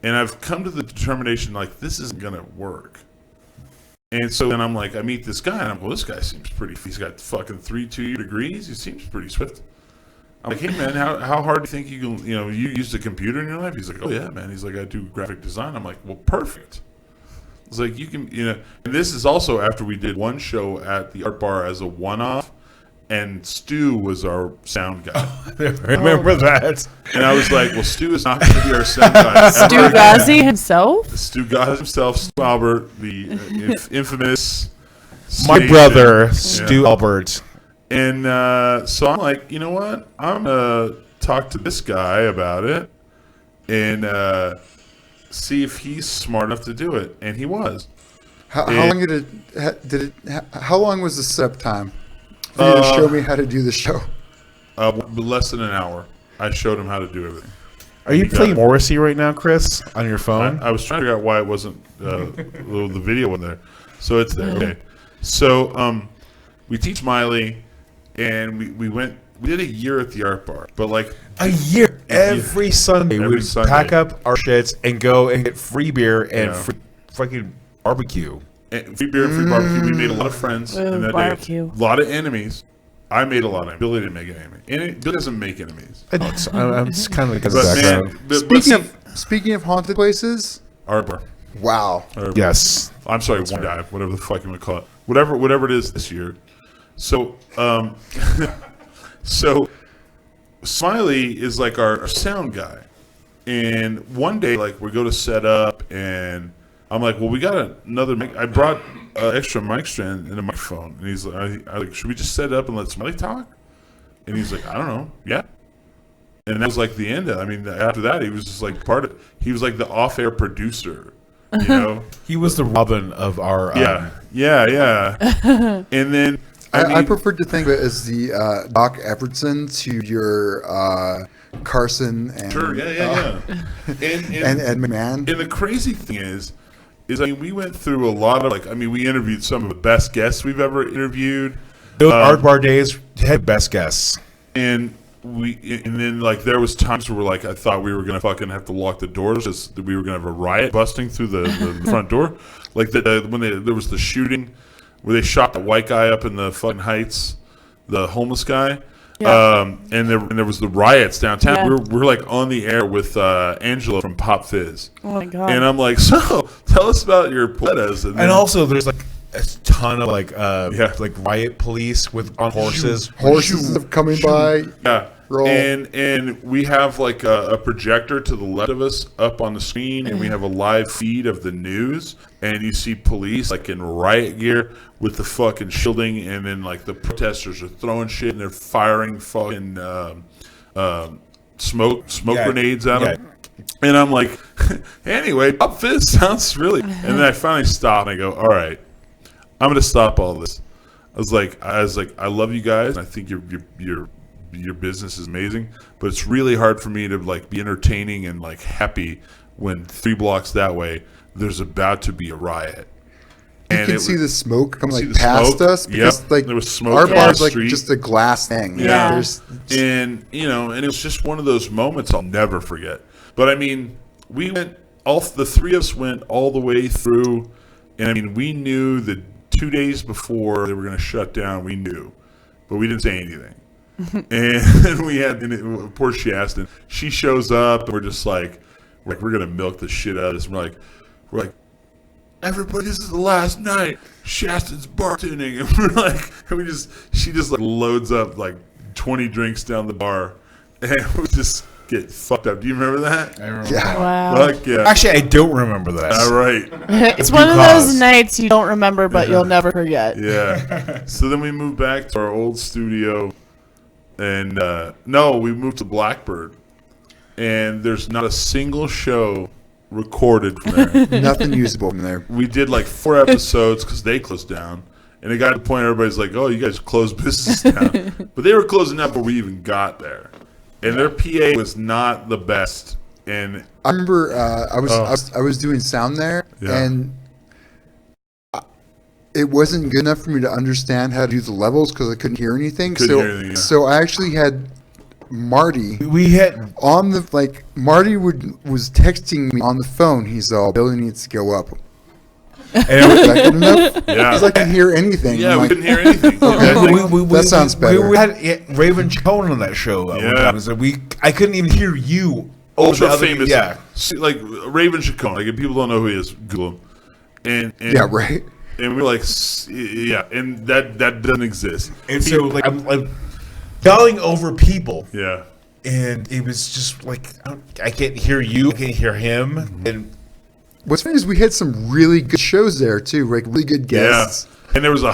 And I've come to the determination, like, this isn't going to work. And so then I'm like, I meet this guy, and I'm like, well, this guy seems pretty, he's got fucking 3 2-year degrees. He seems pretty swift. I'm like, hey, man, how hard do you think you can, you use a computer in your life? He's like, oh, yeah, man. He's like, I do graphic design. I'm like, well, perfect. It's like, you can, and this is also after we did one show at the Art Bar as a one-off, and Stu was our sound guy. Remember that? And I was like, well, Stu is not going to be our sound guy. Stu ever. Ghazi himself. Stu Ghazi himself, Stu Albert, the infamous My stage- brother, Yeah. Stu Albert. And so I'm like, you know what? I'm going to talk to this guy about it and see if he's smart enough to do it. And he was. How long how long was the setup time for you to show me how to do the show? Less than an hour. I showed him how to do everything. Are you got playing it. Morrissey right now, Chris, on your phone? I was trying to figure out why it wasn't the video in there. So it's there. Okay. So we teach Miley, and we did a year at the Art Bar, but like A year. Every Sunday, Every we'd Sunday. pack up our shits and go and get free beer and Yeah. free fucking barbecue. free beer, free barbecue. We made a lot of friends Ooh, in that barbecue. day. A lot of enemies. I made a lot of enemies. Billy didn't make an enemy. Billy doesn't make enemies. I'm just kind of like a But background. man, but Speaking of haunted places, Art Bar. wow. Yes. I'm sorry, One Dive, whatever the fuck you want to call it, whatever it is this year. So, so Smiley is like our sound guy, and one day, like, we go to set up, and I'm like, well, we got another mic. I brought extra mic stand and a microphone, and he's like, I like, should we just set up and let Smiley talk? And he's like, I don't know, yeah. And that was like the end. I mean, after that, he was just like he was like the off-air producer, you know. He was the Robin of our. Yeah. And then I mean, prefer to think of it as the Doc Everson to your Carson and sure, yeah. and Ed McMahon. And the crazy thing is I mean, we went through a lot of we interviewed some of the best guests we've ever interviewed, Those Art Bar days had best guests. and then like there was times where like I thought we were gonna fucking have to lock the doors, just we were gonna have a riot busting through the front door, like when there was the shooting where they shot the white guy up in the fucking Heights, the homeless guy. Yeah. And there was the riots downtown. Yeah. We're like on the air with Angela from Pop Fizz. Oh my god. And I'm like, so tell us about your Poetas. And also, there's like a ton of like riot police with on horses. Horses coming by. Yeah. Roll. And we have like a projector to the left of us up on the screen, and we have a live feed of the news, and you see police like in riot gear with the fucking shielding, and then like the protesters are throwing shit and they're firing fucking smoke grenades at them. And I'm like, anyway, Bob Fizz sounds really. And then I finally stop and I go, all right, I'm gonna stop all this. I was like, I love you guys. And I think your business is amazing, but it's really hard for me to like be entertaining and like happy when 3 blocks that way there's about to be a riot. You can see the smoke come see like the past smoke. us because Yep. like There was smoke our on bar's the like street. just a glass thing. Yeah. There's And it was just one of those moments I'll never forget. But I mean, we went the 3 of us went all the way through, and I mean, we knew that 2 days before they were going to shut down. We knew, but we didn't say anything. And we had poor Shaston. She shows up, and we're just like we're gonna milk the shit out of this. We're like, everybody, this is the last night. Shaston's bartending, and we're like, she just like loads up like 20 drinks down the bar, and we just get fucked up. Do you remember that? I remember. yeah. Wow. Fuck yeah. Actually, I don't remember that. All right. It's one of those nights you don't remember, but you'll never forget. Yeah. So then we moved back to our old studio, and no, we moved to Blackbird, and there's not a single show recorded from there. Nothing usable from there. We did like 4 episodes because they closed down, and it got to the point everybody's like, "Oh, you guys closed business down," but they were closing up before we even got there, and their PA was not the best. And I remember I was doing sound there, Yeah. and it wasn't good enough for me to understand how to do the levels because I couldn't hear anything. Couldn't hear anything, yeah. So I actually had Marty We had on the Marty was texting me on the phone. He's all, Billy needs to go up. Is that good enough? Yeah. Because I couldn't hear anything. yeah, I'm we like, couldn't hear anything. That sounds better. We had Raven Chacon on that show. One Yeah. time. So I couldn't even hear you. Ultra over the other- famous, Yeah. See, like Raven Chacon. Like if people don't know who he is, Google him. And yeah, right. And we're like, yeah, and that doesn't exist. And so like I'm like yelling over people. Yeah, And it was just like I can't hear you, I can't hear him, and What's funny is we had some really good shows there too, like really good guests. yeah. And there was a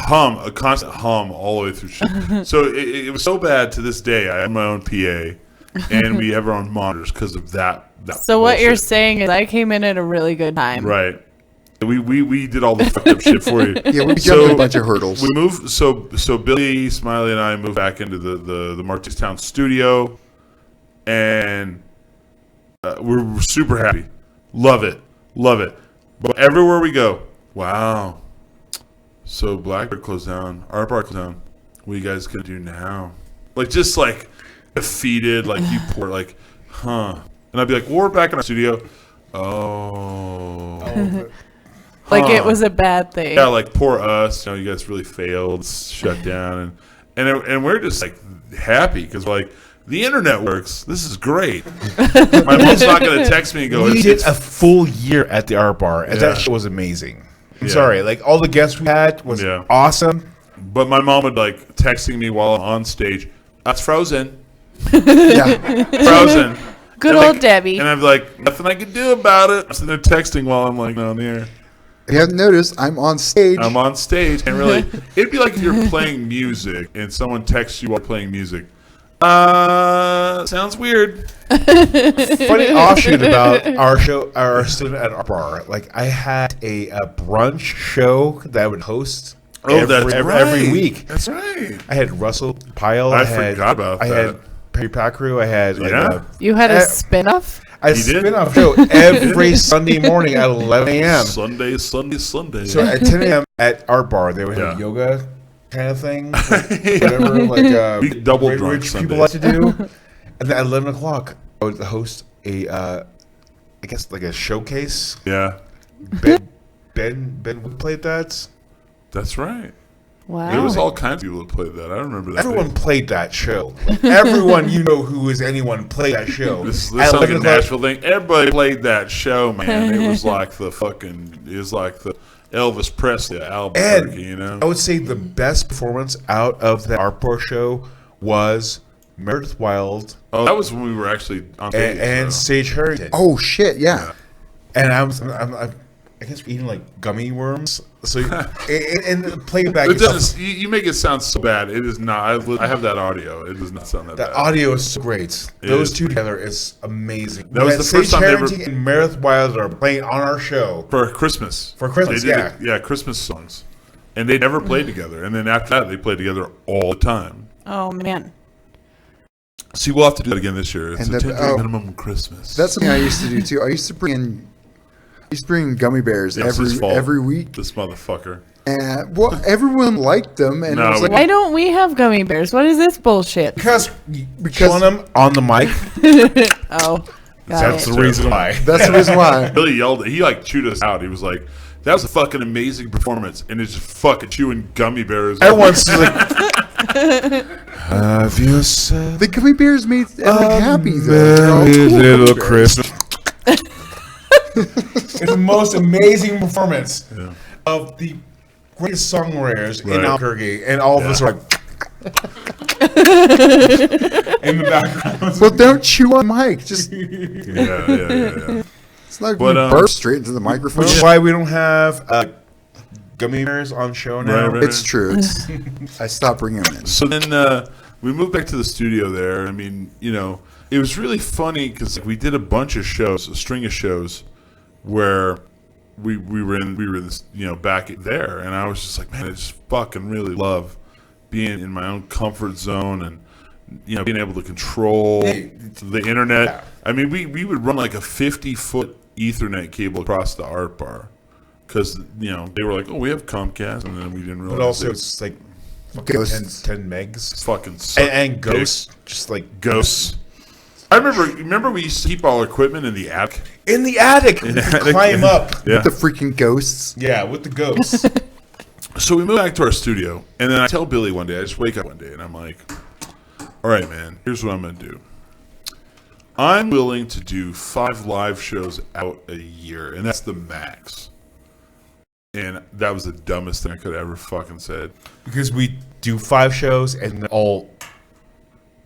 constant hum all the way through shit. So it was so bad to this day. I have my own PA, and we have our own monitors because of that. So what you're bullshit. saying is I came in at a really good time. Right. We did all the fucked up shit for you. Yeah, we jumped a bunch of hurdles. We moved. So Billy, Smiley, and I moved back into the Martinstown studio, and we're super happy. Love it. But everywhere we go, wow. So Blackbird closed down. Our bar closed down. What are you guys gonna do now? Like just like defeated. Like you poor. Like, huh? And I'd be like, well, we're back in our studio. Oh. Like it was a bad thing. Yeah, like poor us. You know, you guys really failed, shut down, and we're just like happy because like the internet works. This is great. My mom's not gonna text me and go. we It's, did it's a full year at the art bar, and Yeah. that show was amazing. I'm Yeah. sorry, like all the guests we had was Yeah. awesome. but my mom would like texting me while I'm on stage. That's Frozen. Yeah, Frozen. Good And, old like, Debbie. And I'm like, nothing I can do about it. I'm sitting there texting while I'm like on the air. if you haven't noticed, I'm on stage. I'm on stage, and really, it'd be like if you're playing music and someone texts you while playing music. Sounds weird. Funny offshoot about our show, our student at our bar. Like I had a brunch show that I would host. every week. That's right. I had Russell Pyle. I had, forgot about I had that. Perry Pacru. I had like Yeah. You had a Uh, spin-off? a He did? spin-off show every Sunday morning at 11 a.m. Sunday. So at 10 a.m. at our bar, they would have Yeah. yoga kind of thing, whatever like We double drunk rich people Sundays. like to do. And then at 11 o'clock, I would host a, I guess like a showcase. Yeah, Ben would play that. that's right. Wow. There was all kinds of people that played that. I remember that. Everyone thing. played that show. Like, everyone you know who is anyone played that show. This At sounds like a 11 o'clock, Nashville thing. Everybody played that show, man. It was like the fucking. It was like the. Elvis Presley, Albuquerque, you know. I would say the best performance out of the art bar show was Meredith Wild Oh, that was when we were actually on stage. and so. Sage Harrington. Oh shit! Yeah. And I guess eating like gummy worms. So and the playback. It doesn't. You make it sound so bad. It is not. I have that audio. It does not sound that The bad. audio is so great. Those is. two together is amazing. That was When the first Sage time they ever- Harrington and Meredith Wild are playing on our show. For Christmas. For Christmas, They did yeah. it- yeah, Christmas songs. And they never played together. And then after that, they played together all the time. Oh man. See, we'll have to do that again this year. It's And a that- 10-day minimum Christmas. That's something I used to do too. I used to bring gummy bears It's his fault. every week, This motherfucker. and well, everyone liked them, and No, it was like, Why don't we have gummy bears? What is this bullshit? Because Because- killing them on the mic. Oh, got That's it. the reason why. that's the reason why. Billy yelled. He like chewed us out. He was like, "That was a fucking amazing performance," and it's just fucking chewing gummy bears. Everyone's like, have you said The gummy bears made Emily happy though. They're all cool little gummy bears. Christmas? It's the most amazing performance of the greatest songwriters in Right. Albuquerque, and all of us are like in the background. Well, don't chew on mic. Just Yeah. it's not But, going to burst straight into the microphone. Which is why we don't have gummy bears on show now. Right. It's true. It's, I stopped bringing them in. So then we moved back to the studio there. I mean, you know, it was really funny because we did a bunch of shows, a string of shows, where we were this, you know, back there, and I was just like, man, I just fucking really love being in my own comfort zone and, you know, being able to control the internet. I mean, we would run like a 50-foot Ethernet cable across the art bar because, you know, they were like, oh, we have Comcast, and then we didn't realize But also, it it's like Ghosts. 10 megs. fucking sucked. And ghosts, just like Ghosts. I remember we used to keep all our equipment in the attic. in the attic. We could climb up. Yeah. The freaking ghosts. Yeah, with the ghosts. So we moved back to our studio, and then I tell Billy one day, I just wake up one day, and I'm like, all right, man, here's what I'm going to do. I'm willing to do 5 live shows out a year, and that's the max. And that was the dumbest thing I could have ever fucking said. Because we do 5 shows and they're all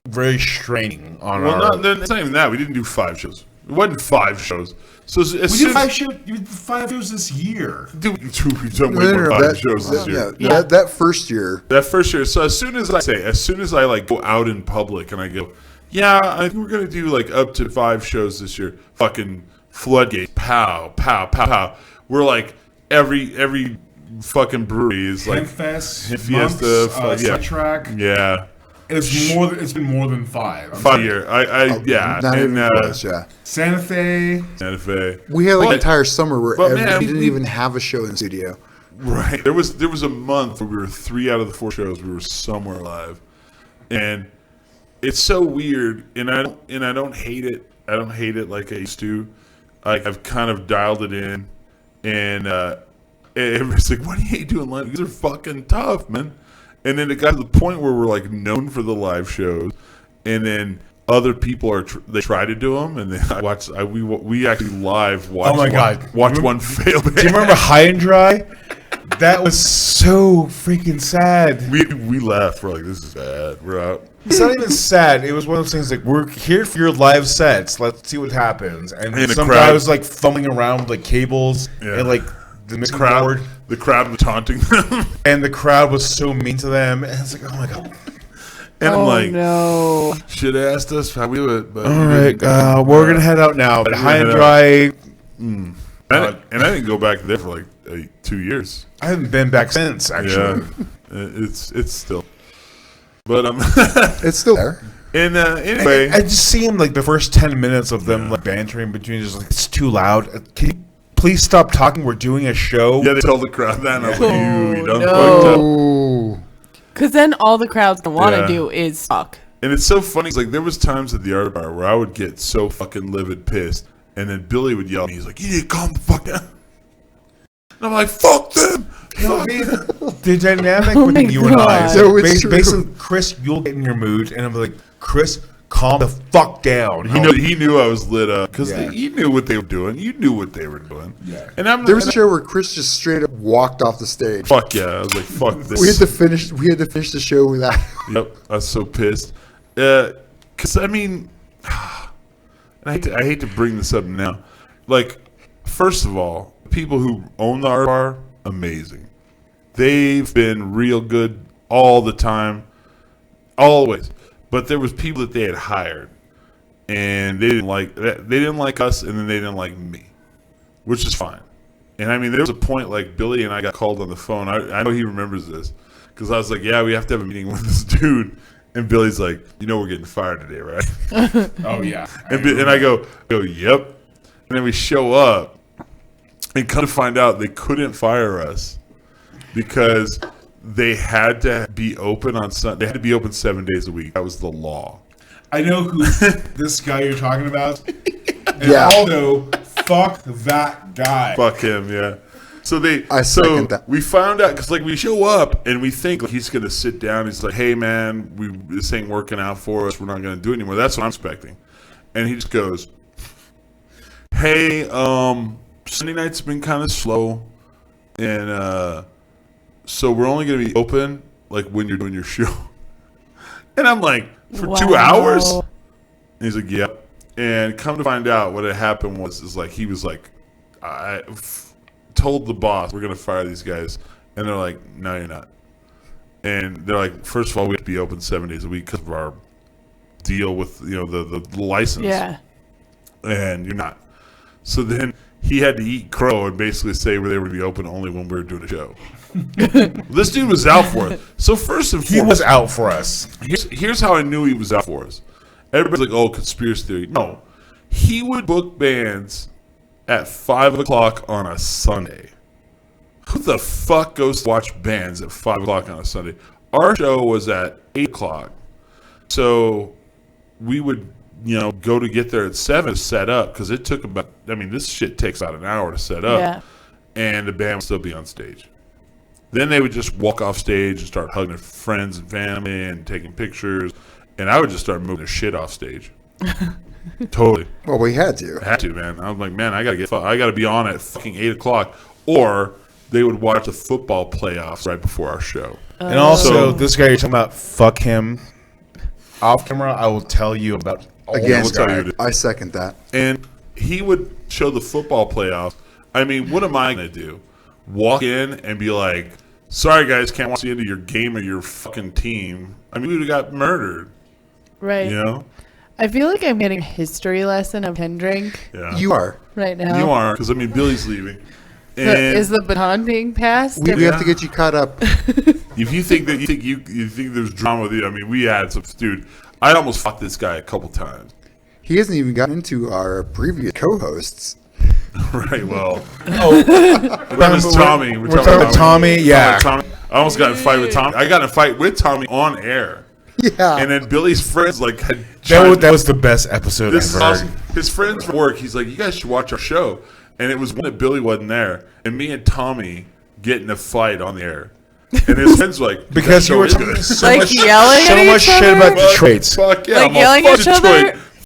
very straining on Well, our. it's not even that. We didn't do 5 shows. It wasn't 5 shows. So as We soon did as... shows. You did 5 shows this year. Dude, we've done way more 5 shows this year. That first year. That first year. So as soon as I like go out in public and I go, yeah, I think we're gonna do like up to 5 shows this year. Fucking floodgates, pow, pow, pow, pow. We're like every fucking brewery is like Hempfest, Fiesta, yeah, Track. yeah. It's been more than 5. 5 year. Yeah. Not And, even close, yeah. Santa Fe. Santa Fe. We had like an But- entire summer where but man, we didn't we- even have a show in the studio. Right. There was a month where we were 3 out of the 4 shows we were somewhere live, and it's so weird. And I don't hate it. I don't hate it like I used to. I've kind of dialed it in, and everybody's like, "What do you hate doing live? These are fucking tough, man." And then it got to the point where we're like known for the live shows, and then other people they try to do them, and then we actually live watch. Oh my God. Watch one fail. Do you remember High and Dry? That was so freaking sad. We laughed. We're like, this is bad. We're out. It's not even sad. It was one of those things like, we're here for your live sets. Let's see what happens. And And the some crowd- guy was like fumbling around with like cables Yeah. and like the mixing board. The crowd was taunting them, And the crowd was so mean to them. And it's like, oh my God. and I'm Oh like, no. should have asked us how we do it. But All right, we're going to head out now. But High and head Dry, and I didn't go back there for like 2 years. I haven't been back since, actually. Yeah, it's still. But It's still there. and anyway, I just seen like the first 10 minutes of them like bantering between just like, it's too loud. Can you please stop talking? We're doing a show. yeah, they told the crowd that, and I was like, you done no. fucked up. Oh, Because then all the crowd's gonna want to Yeah. do is talk. And it's so funny. It's like there was times at the art bar where I would get so fucking livid pissed, and then Billy would yell at me. He's like, "You need to calm the fuck down." And I'm like, "Fuck them." No, the dynamic Oh my between you and I God. is So it's basically, true. Chris, you'll get in your mood, and I'm like, Chris, calm calm the fuck down. He knew I was lit up because Yeah. he knew what they were doing. You knew what they were doing. Yeah. And I'm There was a show where Chris just straight up walked off the stage. fuck yeah. I was like, fuck this. We had to finish the show without. Yep, I was so pissed. Because I mean, and I hate to bring this up now. Like, first of all, people who own the art bar, amazing. They've been real good all the time, always. But there was people that they had hired, and they didn't like that. They didn't like us, and then they didn't like me, which is fine. And I mean, there was a point like Billy and I got called on the phone. I know he remembers this because I was like, "Yeah, we have to have a meeting with this dude." And Billy's like, we're getting fired today, right? Oh yeah. And I go, yep. And then we show up and come to find out they couldn't fire us because they had to be open on Sunday. They had to be open 7 days a week. That was the law. I know who this guy you're talking about. And Yeah. Aldo, fuck that guy. Fuck him, yeah. So I second that. we found out because like we show up and we think like, he's gonna sit down. He's like, "Hey man, this ain't working out for us. We're not gonna do it anymore." That's what I'm expecting. And he just goes, "Hey, Sunday night's been kind of slow, and so we're only gonna be open like when you're doing your show." And I'm like, "For 2 hours?" And he's like, "Yep." And come to find out, what had happened was like he was like, told the boss, "We're going to fire these guys." And they're like, "No, you're not." And they're like, "First of all, we have to be open 7 days a week because of our deal with, the license." Yeah. And you're not. So then he had to eat crow and basically say where they were to be open only when we were doing a show. This dude was out for us. So first and He foremost, was out for us. here's how I knew he was out for us. Everybody's like, "Oh, conspiracy theory." No. He would book bands at 5 o'clock on a Sunday. Who the fuck goes to watch bands at 5 o'clock on a Sunday? Our show was at 8 o'clock. So we would, go to get there at 7 to set up because it took this shit takes about an hour to set up. Yeah. And the band would still be on stage. Then they would just walk off stage and start hugging their friends and family and taking pictures. And I would just start moving their shit off stage. Totally. Well, we had to. I had to, man. I was like, man, I gotta be on at fucking 8 o'clock. Or they would watch the football playoffs right before our show. And also, So- this guy you're talking about, fuck him. Off camera, I will tell you about all Again, this tell guy. you. I second that. And he would show the football playoffs. I mean, what am I gonna do? Walk in and be like, "Sorry guys, can't watch the end of your game or your fucking team." I mean, we would have got murdered. Right. I feel like I'm getting a history lesson of Hendrink Yeah. You are. right now. You are, because Billy's leaving. So And is the baton being passed? We have to get you caught up. if you think that you think there's drama with you, I mean, we had some dude. I almost fought this guy a couple times. He hasn't even gotten into our previous co-hosts. Right. Well, Oh, that was Tommy. we're talking about Tommy, yeah. Tommy. I almost got in a fight with Tommy. I got in a fight with Tommy on air. Yeah. And then Billy's friends had that was the best episode This I've is heard. awesome. His friends from work, he's like, "You guys should watch our show." And it was one that Billy wasn't there, and me and Tommy get in a fight on the air. And his friends were like, Because "That you were show is talking good." so Like much, yelling so at much each shit other? about Detroit. Fuck yeah, Like I'm all, yelling "Fuck at each other? Detroit.